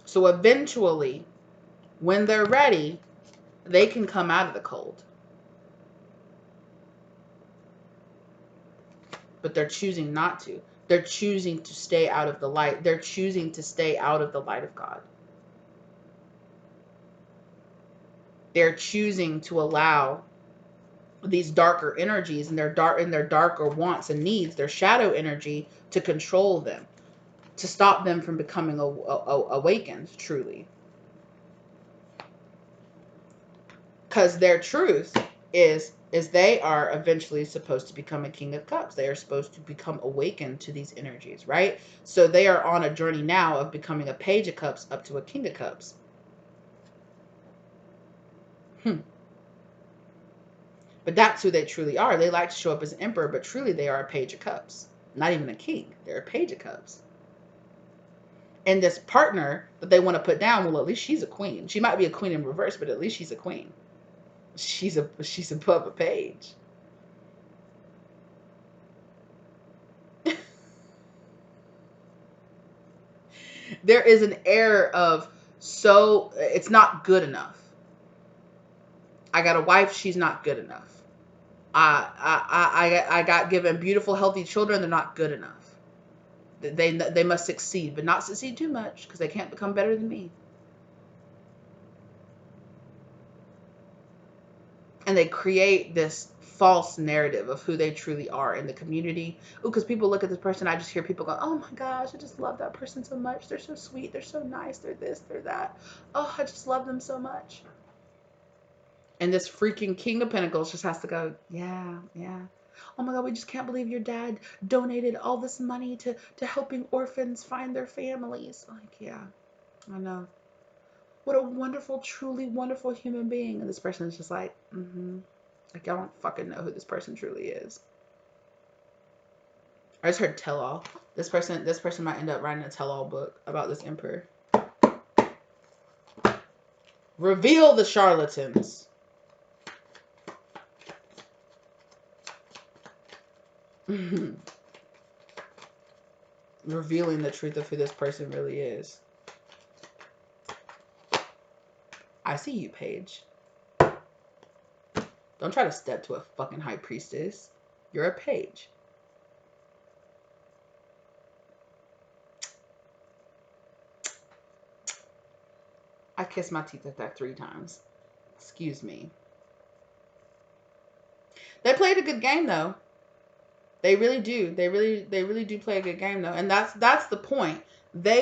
So eventually, when they're ready, they can come out of the cold. But they're choosing not to. They're choosing to stay out of the light. They're choosing to stay out of the light of God. They're choosing to allow these darker energies and their darker wants and needs, their shadow energy, to control them, to stop them from becoming awakened truly. Because their truth is they are eventually supposed to become a King of Cups. They are supposed to become awakened to these energies, right? So they are on a journey now of becoming a Page of Cups up to a King of Cups. But that's who they truly are. They like to show up as an emperor, but truly they are a Page of Cups. Not even a king. They're a Page of Cups. And this partner that they want to put down, well, at least she's a queen. She might be a queen in reverse, but at least she's a queen. She's above a page. There is an air of, so it's not good enough. I got a wife, she's not good enough. I got given beautiful, healthy children, they're not good enough. They must succeed, but not succeed too much, because they can't become better than me. And they create this false narrative of who they truly are in the community. Because people look at this person, I just hear people go, oh my gosh, I just love that person so much. They're so sweet. They're so nice. They're this, they're that. Oh, I just love them so much. And this freaking King of Pentacles just has to go, yeah, Oh my God, we just can't believe your dad donated all this money to helping orphans find their families. Like, yeah, I know. What a wonderful, truly wonderful human being. And this person is just like, like, I don't fucking know who this person truly is. I just heard tell all. This person might end up writing a tell all book about this emperor. Reveal the charlatans. Revealing the truth of who this person really is. I see you, Paige. Don't try to step to a fucking high priestess. You're a page. I kissed my teeth at that 3 times. Excuse me. They played a good game though. They really do. They really do play a good game though. And that's the point. They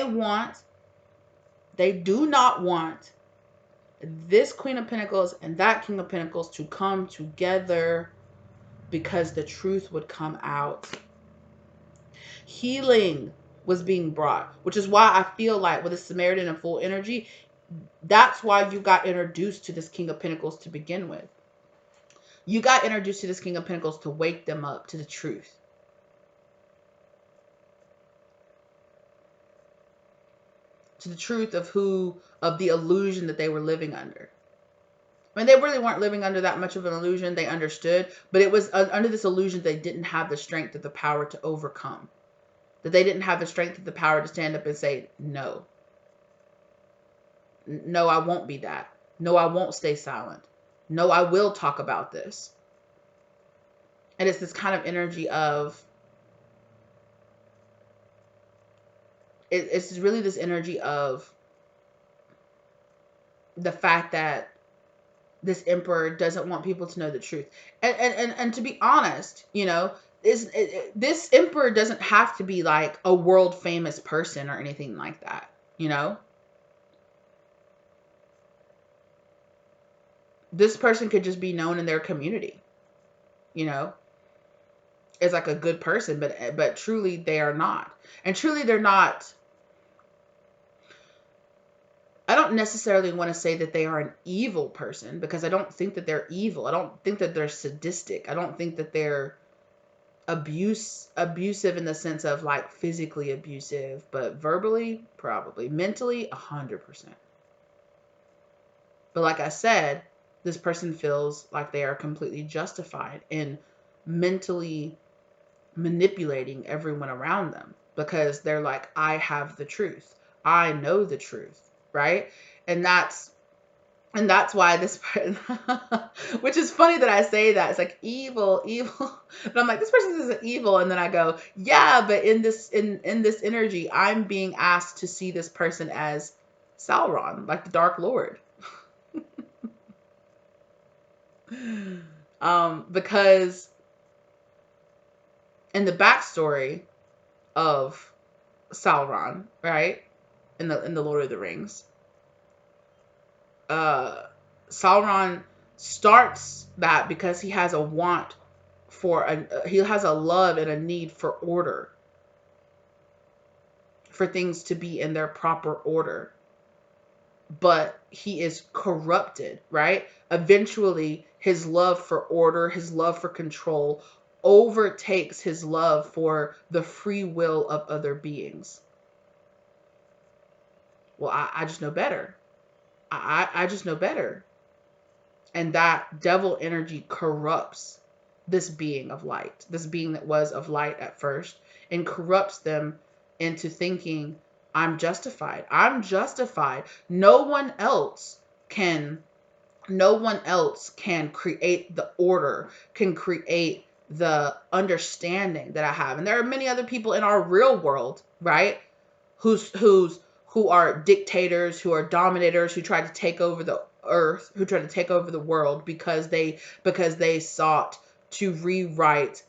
do not want this Queen of Pentacles and that King of Pentacles to come together because the truth would come out. Healing was being brought, which is why I feel like with the Samaritan and full energy, that's why you got introduced to this King of Pentacles to begin with. You got introduced to this King of Pentacles to wake them up to the truth. To the truth of the illusion that they were living under. I mean, they really weren't living under that much of an illusion. They understood, but it was under this illusion they didn't have the strength or the power to overcome. That they didn't have the strength or the power to stand up and say, no. No, I won't be that. No, I won't stay silent. No, I will talk about this. And it's this kind of energy of, it's really this energy of the fact that this emperor doesn't want people to know the truth. And to be honest, you know, this emperor doesn't have to be like a world famous person or anything like that, you know? This person could just be known in their community, you know, as like a good person, but truly they are not. And truly they're not. I don't necessarily want to say that they are an evil person, because I don't think that they're evil. I don't think that they're sadistic. I don't think that they're abusive in the sense of like physically abusive, but verbally, probably. Mentally, 100%. But like I said, this person feels like they are completely justified in mentally manipulating everyone around them, because they're like, I have the truth. I know the truth. Right? And that's why this person, which is funny that I say that. It's like evil. But I'm like, this person isn't evil. And then I go, yeah, but in this energy, I'm being asked to see this person as Sauron, like the Dark Lord. Because in the backstory of Sauron, right? In the Lord of the Rings, Sauron starts that because he has a want he has a love and a need for order, for things to be in their proper order. But he is corrupted, right? Eventually, his love for order, his love for control overtakes his love for the free will of other beings. Well, I just know better. I just know better. And that devil energy corrupts this being of light, this being that was of light at first, and corrupts them into thinking, I'm justified. I'm justified. No one else can create the order, can create the understanding that I have. And there are many other people in our real world, right? Who are dictators, who are dominators, who try to take over the earth, who try to take over the world because they sought to rewrite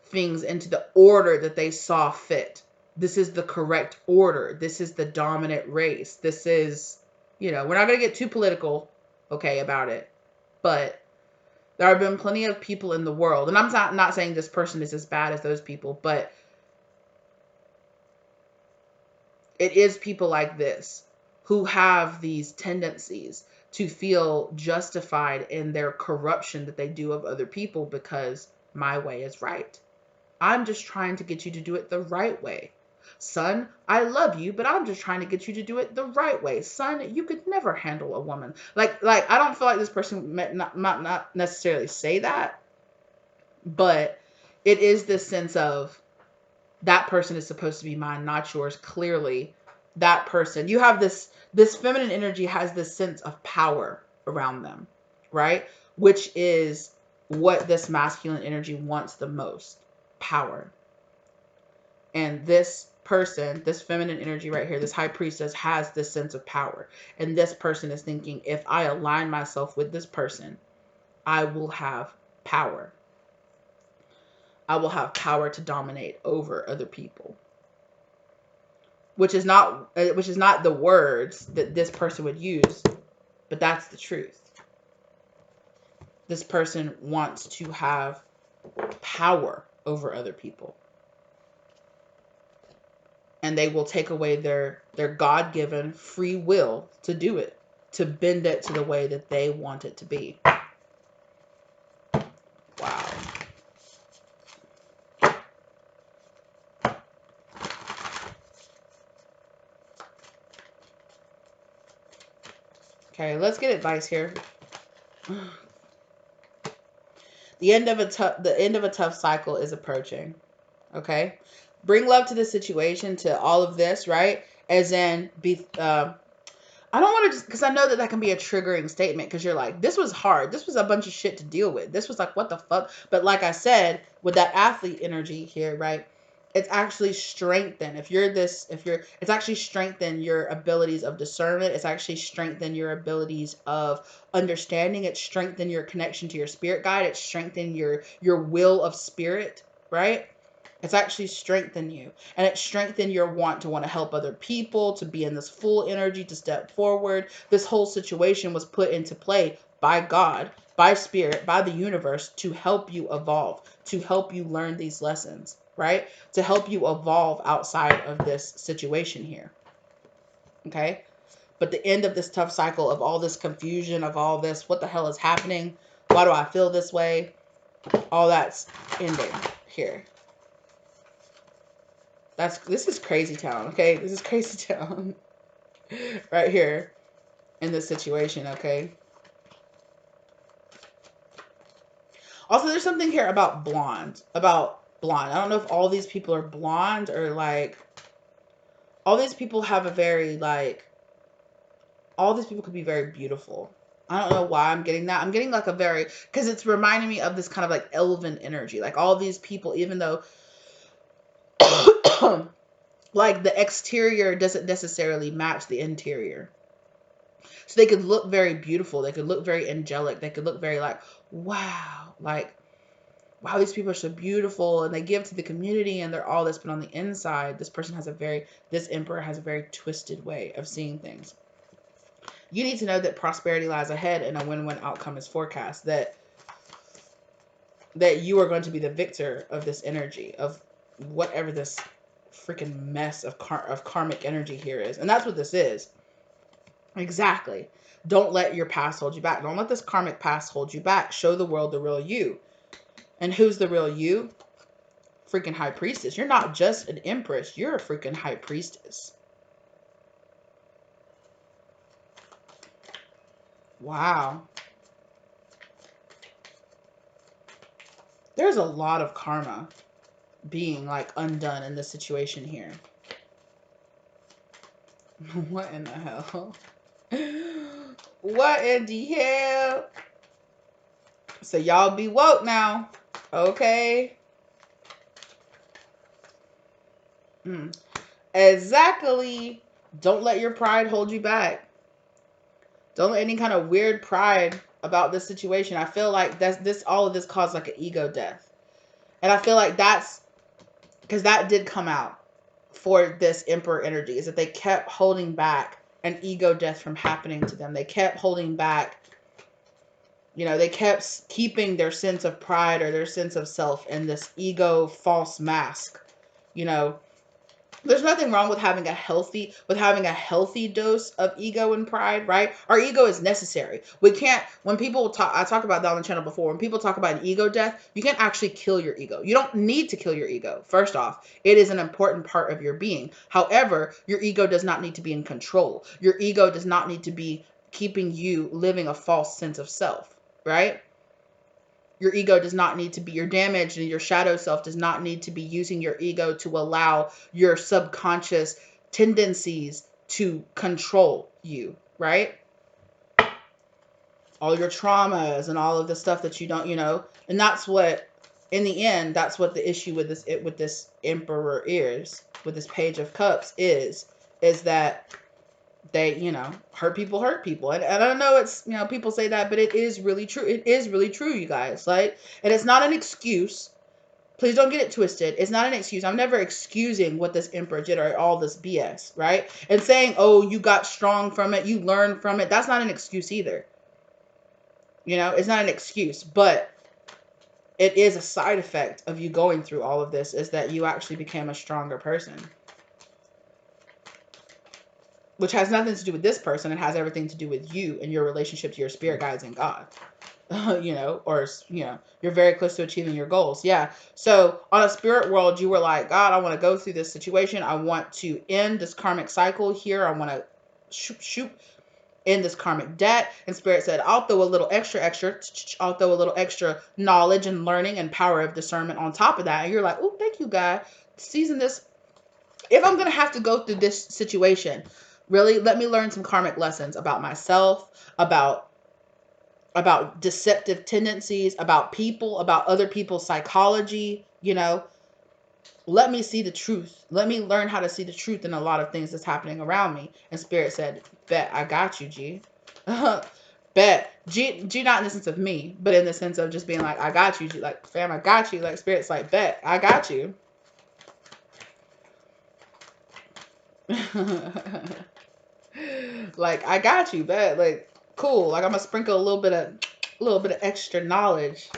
things into the order that they saw fit. This is the correct order. This is the dominant race. This is, we're not going to get too political, okay, about it. But There have been plenty of people in the world, and I'm not saying this person is as bad as those people, but it is people like this who have these tendencies to feel justified in their corruption that they do of other people because my way is right. I'm just trying to get you to do it the right way. Son, I love you, but I'm just trying to get you to do it the right way. Son, you could never handle a woman. Like I don't feel like this person might not necessarily say that, but it is this sense of that person is supposed to be mine, not yours. Clearly, that person, you have this feminine energy has this sense of power around them, right? Which is what this masculine energy wants the most, power. And this person, this feminine energy right here, this high priestess has this sense of power. And this person is thinking, if I align myself with this person, I will have power. I will have power to dominate over other people. Which is not the words that this person would use, but that's the truth. This person wants to have power over other people. And they will take away their God-given free will to do it, to bend it to the way that they want it to be. Wow. Okay, let's get advice here. The end of a tough cycle is approaching. Okay? Bring love to the situation, to all of this, right? As in, I don't want to just, because I know that can be a triggering statement, because you're like, this was hard. This was a bunch of shit to deal with. This was like, what the fuck? But like I said, with that athlete energy here, right? It's actually strengthened. It's actually strengthened your abilities of discernment. It's actually strengthened your abilities of understanding. It's strengthened your connection to your spirit guide. It's strengthened your will of spirit, right? It's actually strengthened you. And it's strengthened your want to help other people, to be in this full energy, to step forward. This whole situation was put into play by God, by spirit, by the universe, to help you evolve, to help you learn these lessons, right? To help you evolve outside of this situation here. Okay? But the end of this tough cycle of all this confusion, of all this, what the hell is happening? Why do I feel this way? All that's ending here. This is crazy town, okay? This is crazy town. Right here in this situation, okay? Also, there's something here about blonde. I don't know if all these people are blonde or like... All these people have a very like... All these people could be very beautiful. I don't know why I'm getting that. I'm getting like a very... Because it's reminding me of this kind of like elven energy. Like all these people, even though... like the exterior doesn't necessarily match the interior. So they could look very beautiful. They could look very angelic. They could look very like, wow. Like, wow, these people are so beautiful. And they give to the community and they're all this. But on the inside, this emperor has a very twisted way of seeing things. You need to know that prosperity lies ahead and a win-win outcome is forecast. That you are going to be the victor of this energy, of whatever this freaking mess of karmic energy here is. And that's what this is. Exactly. Don't let your past hold you back. Don't let this karmic past hold you back. Show the world the real you. And who's the real you? Freaking high priestess. You're not just an empress. You're a freaking high priestess. Wow. There's a lot of karma being like undone in this situation here. What in the hell? What in the hell? So y'all be woke now. Okay. Exactly. Don't let your pride hold you back. Don't let any kind of weird pride about this situation. I feel like all of this caused like an ego death. And I feel like that's because that did come out for this emperor energy, is that they kept holding back an ego death from happening to them. They kept holding back You know, they kept keeping their sense of pride or their sense of self in this ego false mask. You know, there's nothing wrong with having a healthy dose of ego and pride, right? Our ego is necessary. We can't, when people talk, I talked about that on the channel before, when people talk about an ego death, you can't actually kill your ego. You don't need to kill your ego. First off, it is an important part of your being. However, your ego does not need to be in control. Your ego does not need to be keeping you living a false sense of self, right? Your ego does not need to be, your damaged and your shadow self does not need to be using your ego to allow your subconscious tendencies to control you, right? All your traumas and all of the stuff that you don't, you know, and that's what, in the end, that's what the issue with this Emperor is, with this Page of Cups is that they, you know, hurt people. And I don't know, it's, you know, people say that, but it is really true. It is really true, you guys. Like, and it's not an excuse. Please don't get it twisted. It's not an excuse. I'm never excusing what this Emperor did or all this BS, right? And saying, oh, you got strong from it, you learned from it. That's not an excuse either. You know, it's not an excuse, but it is a side effect of you going through all of this, is that you actually became a stronger person. Which has nothing to do with this person. It has everything to do with you and your relationship to your spirit guides and God. You know, or, you know, you're very close to achieving your goals. Yeah. So on a spirit world, you were like, God, I want to go through this situation. I want to end this karmic cycle here. I want to shoot end this karmic debt. And spirit said, I'll throw a little extra, I'll throw a little extra knowledge and learning and power of discernment on top of that. And you're like, oh, thank you, God. Season this. If I'm going to have to go through this situation, really, let me learn some karmic lessons about myself, about deceptive tendencies, about people, about other people's psychology, you know. Let me see the truth. Let me learn how to see the truth in a lot of things that's happening around me. And Spirit said, bet, I got you, G. Bet. G not in the sense of me, but in the sense of just being like, I got you, G. Like, fam, I got you. Like, Spirit's like, bet, I got you. Like, I got you, bet. Like, cool. Like, I'm gonna sprinkle a little bit of extra knowledge.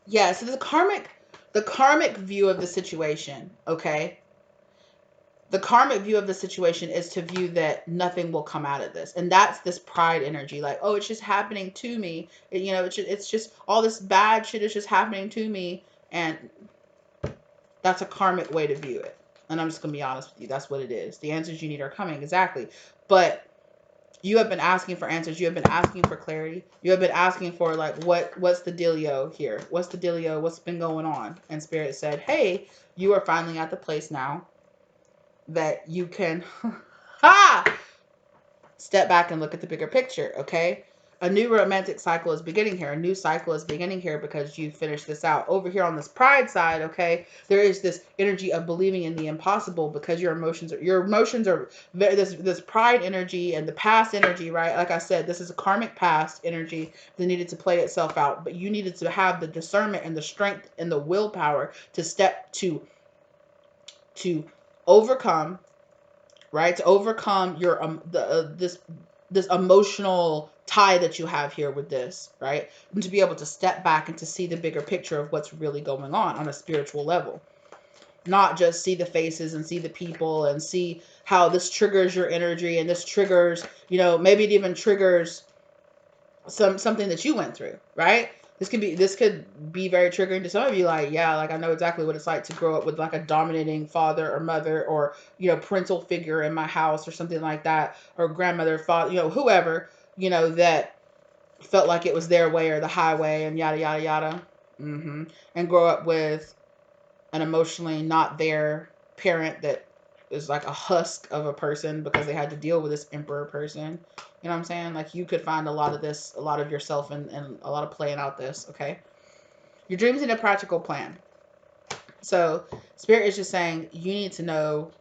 Yeah, so the karmic view of the situation, okay? The karmic view of the situation is to view that nothing will come out of this. And that's this pride energy. Like, oh, it's just happening to me. You know, it's just all this bad shit is just happening to me. And that's a karmic way to view it. And I'm just going to be honest with you. That's what it is. The answers you need are coming. Exactly. But you have been asking for answers. You have been asking for clarity. You have been asking for, like, what's the dealio here? What's the dealio? What's been going on? And Spirit said, hey, you are finally at the place now that you can step back and look at the bigger picture, okay? A new romantic cycle is beginning here. A new cycle is beginning here because you finished this out. Over here on this pride side, okay, there is this energy of believing in the impossible because your emotions are this pride energy and the past energy, right? Like I said, this is a karmic past energy that needed to play itself out, but you needed to have the discernment and the strength and the willpower to step to overcome, right? To overcome your this emotional tie that you have here with this, right? And to be able to step back and to see the bigger picture of what's really going on a spiritual level. Not just see the faces and see the people and see how this triggers your energy and this triggers, you know, maybe it even triggers something that you went through, right? This could be very triggering to some of you. Like, yeah, like I know exactly what it's like to grow up with like a dominating father or mother or, you know, parental figure in my house or something like that, or grandmother, father, you know, whoever, you know, that felt like it was their way or the highway and yada, yada, yada. And grow up with an emotionally not there parent that is like a husk of a person because they had to deal with this emperor person. You know what I'm saying? Like, you could find a lot of this, a lot of yourself and a lot of playing out this, okay? Your dreams need a practical plan. So Spirit is just saying you need to know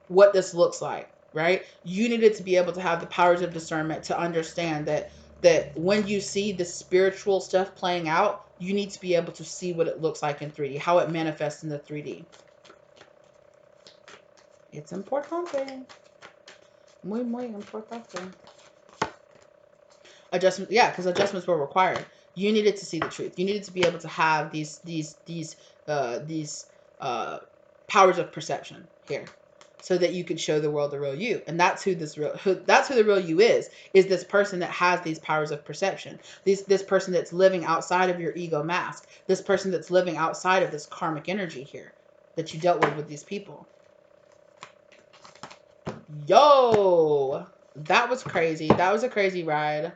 what this looks like, right? You needed to be able to have the powers of discernment to understand that when you see the spiritual stuff playing out, you need to be able to see what it looks like in 3D, how it manifests in the 3D. It's importante. Muy, muy importante. Adjustment, yeah, because adjustments were required. You needed to see the truth. You needed to be able to have these uh, powers of perception here, so that you could show the world the real you. And that's who that's who the real you is this person that has these powers of perception. This person that's living outside of your ego mask. This person that's living outside of this karmic energy here that you dealt with these people. Yo, that was crazy. That was a crazy ride.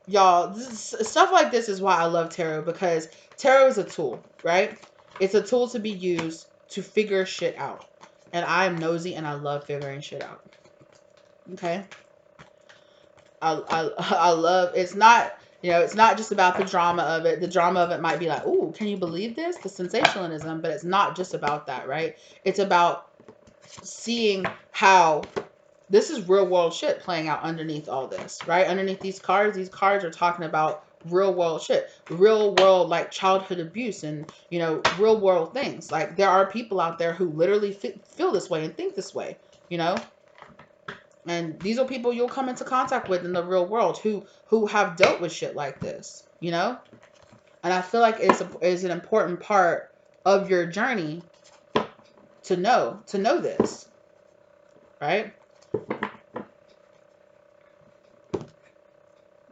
Y'all, stuff like this is why I love tarot, because tarot is a tool, right? It's a tool to be used to figure shit out. And I am nosy and I love figuring shit out. Okay? I love, it's not, you know, it's not just about the drama of it. The drama of it might be like, ooh, can you believe this? The sensationalism, but it's not just about that, right? It's about seeing how this is real world shit playing out underneath all this, right? Underneath these cards are talking about real world shit, real world, like childhood abuse and, you know, real world things. Like, there are people out there who literally feel this way and think this way, you know? And these are people you'll come into contact with in the real world who have dealt with shit like this, you know? And I feel like it's an important part of your journey to know this, right?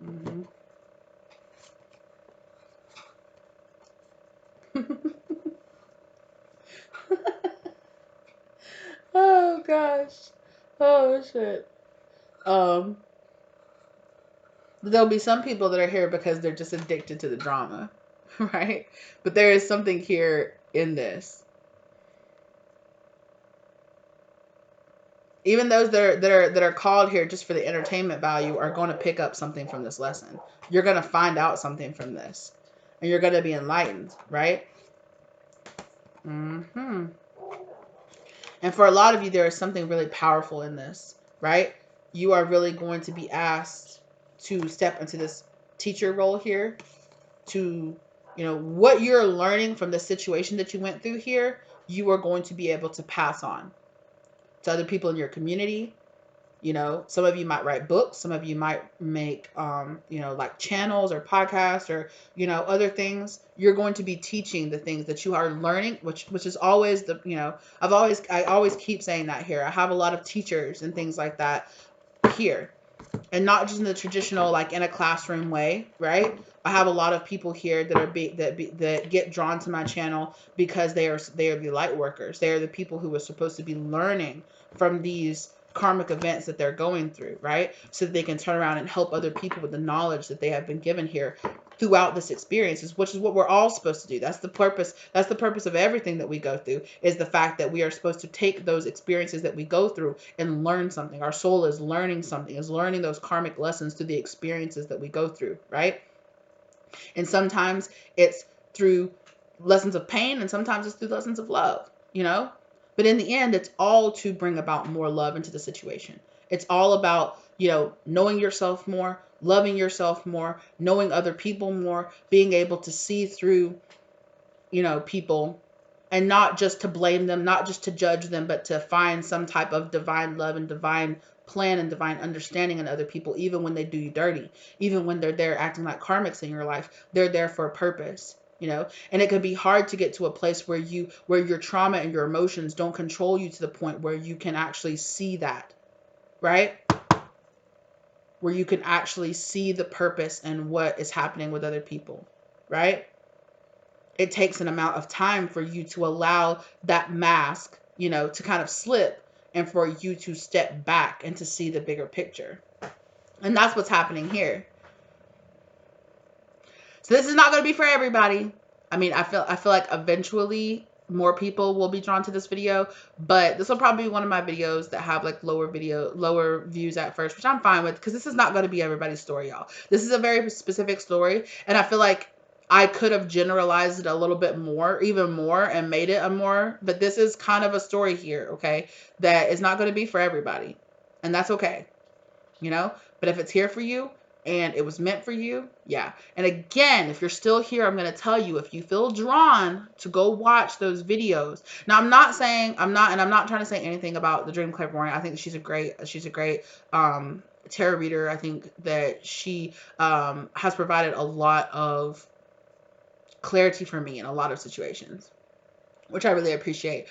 Mm-hmm. Oh gosh. Oh shit. There'll be some people that are here because they're just addicted to the drama, right? But there is something here in this. Even those that are called here just for the entertainment value are going to pick up something from this lesson. You're going to find out something from this, and you're going to be enlightened, right? Mm-hmm. And for a lot of you, there is something really powerful in this, right? You are really going to be asked to step into this teacher role here, to, you know, what you're learning from the situation that you went through here, you are going to be able to pass on to other people in your community. You know, some of you might write books, some of you might make, you know, like channels or podcasts or, you know, other things. You're going to be teaching the things that you are learning, which is always the, you know, I always keep saying that here. I have a lot of teachers and things like that here, and not just in the traditional, like in a classroom way, right? I have a lot of people here that are that get drawn to my channel because they are the light workers. They are the people who are supposed to be learning from these karmic events that they're going through, right? So that they can turn around and help other people with the knowledge that they have been given here throughout this experience, which is what we're all supposed to do. That's the purpose. That's the purpose of everything that we go through, is the fact that we are supposed to take those experiences that we go through and learn something. Our soul is learning something, is learning those karmic lessons through the experiences that we go through, right? And sometimes it's through lessons of pain, and sometimes it's through lessons of love, you know? But in the end, it's all to bring about more love into the situation. It's all about, you know, knowing yourself more, loving yourself more, knowing other people more, being able to see through, you know, people, and not just to blame them, not just to judge them, but to find some type of divine love and divine plan and divine understanding in other people, even when they do you dirty, even when they're there acting like karmics in your life. They're there for a purpose, you know. And it can be hard to get to a place where your trauma and your emotions don't control you to the point where you can actually see that, right? Where you can actually see the purpose and what is happening with other people, right? It takes an amount of time for you to allow that mask, you know, to kind of slip, and for you to step back and to see the bigger picture. And that's what's happening here. So this is not going to be for everybody. I mean, I feel like eventually more people will be drawn to this video, but this will probably be one of my videos that have like lower views at first, which I'm fine with, because this is not going to be everybody's story, y'all. This is a very specific story, and I feel like I could have generalized it a little bit more, even more, and made it a more, but this is kind of a story here, okay, that is not going to be for everybody, and that's okay, you know. But if it's here for you, and it was meant for you, yeah. And again, if you're still here, I'm going to tell you, if you feel drawn to go watch those videos. Now, I'm not trying to say anything about the Dream Clairvoyant. I think she's a great tarot reader. I think that she has provided a lot of clarity for me in a lot of situations, which I really appreciate.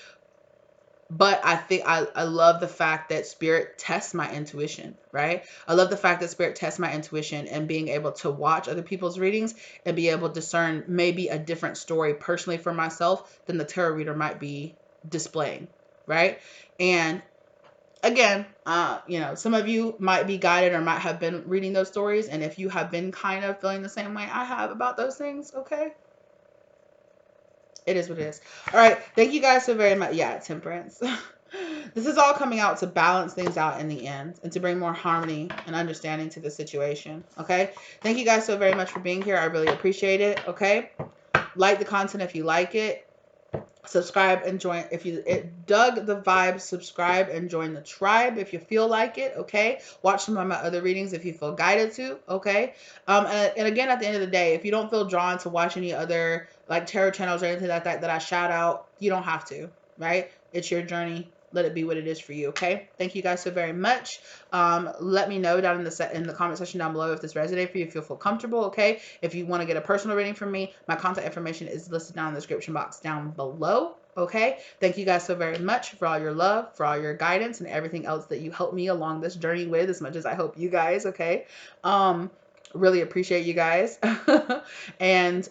But I think I love the fact that Spirit tests my intuition, right? I love the fact that Spirit tests my intuition, and being able to watch other people's readings and be able to discern maybe a different story personally for myself than the tarot reader might be displaying, right? And again, some of you might be guided or might have been reading those stories. And if you have been kind of feeling the same way I have about those things, okay, it is what it is. All right. Thank you guys so very much. Yeah, temperance. This is all coming out to balance things out in the end and to bring more harmony and understanding to the situation. Okay. Thank you guys so very much for being here. I really appreciate it. Okay. Like the content if you like it. Subscribe and join if you dug the vibe. Subscribe and join the tribe if you feel like it. Okay, watch some of my other readings if you feel guided to. Okay, and again, at the end of the day, if you don't feel drawn to watch any other like tarot channels or anything like that I shout out, you don't have to, right? It's your journey. Let it be what it is for you. Okay, thank you guys so very much. Let me know down in the comment section down below if this resonated for you, if you feel comfortable. Okay, if you want to get a personal reading from me, my contact information is listed down in the description box down below. Okay, thank you guys so very much for all your love, for all your guidance, and everything else that you helped me along this journey with, as much as I hope you guys. Okay, really appreciate you guys. And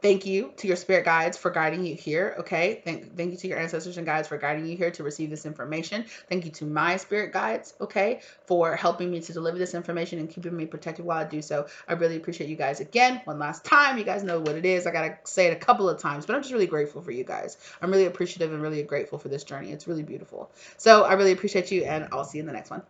thank you to your spirit guides for guiding you here. Okay. Thank you to your ancestors and guides for guiding you here to receive this information. Thank you to my spirit guides, okay, for helping me to deliver this information and keeping me protected while I do so. I really appreciate you guys again. One last time. You guys know what it is. I got to say it a couple of times, but I'm just really grateful for you guys. I'm really appreciative and really grateful for this journey. It's really beautiful. So I really appreciate you, and I'll see you in the next one.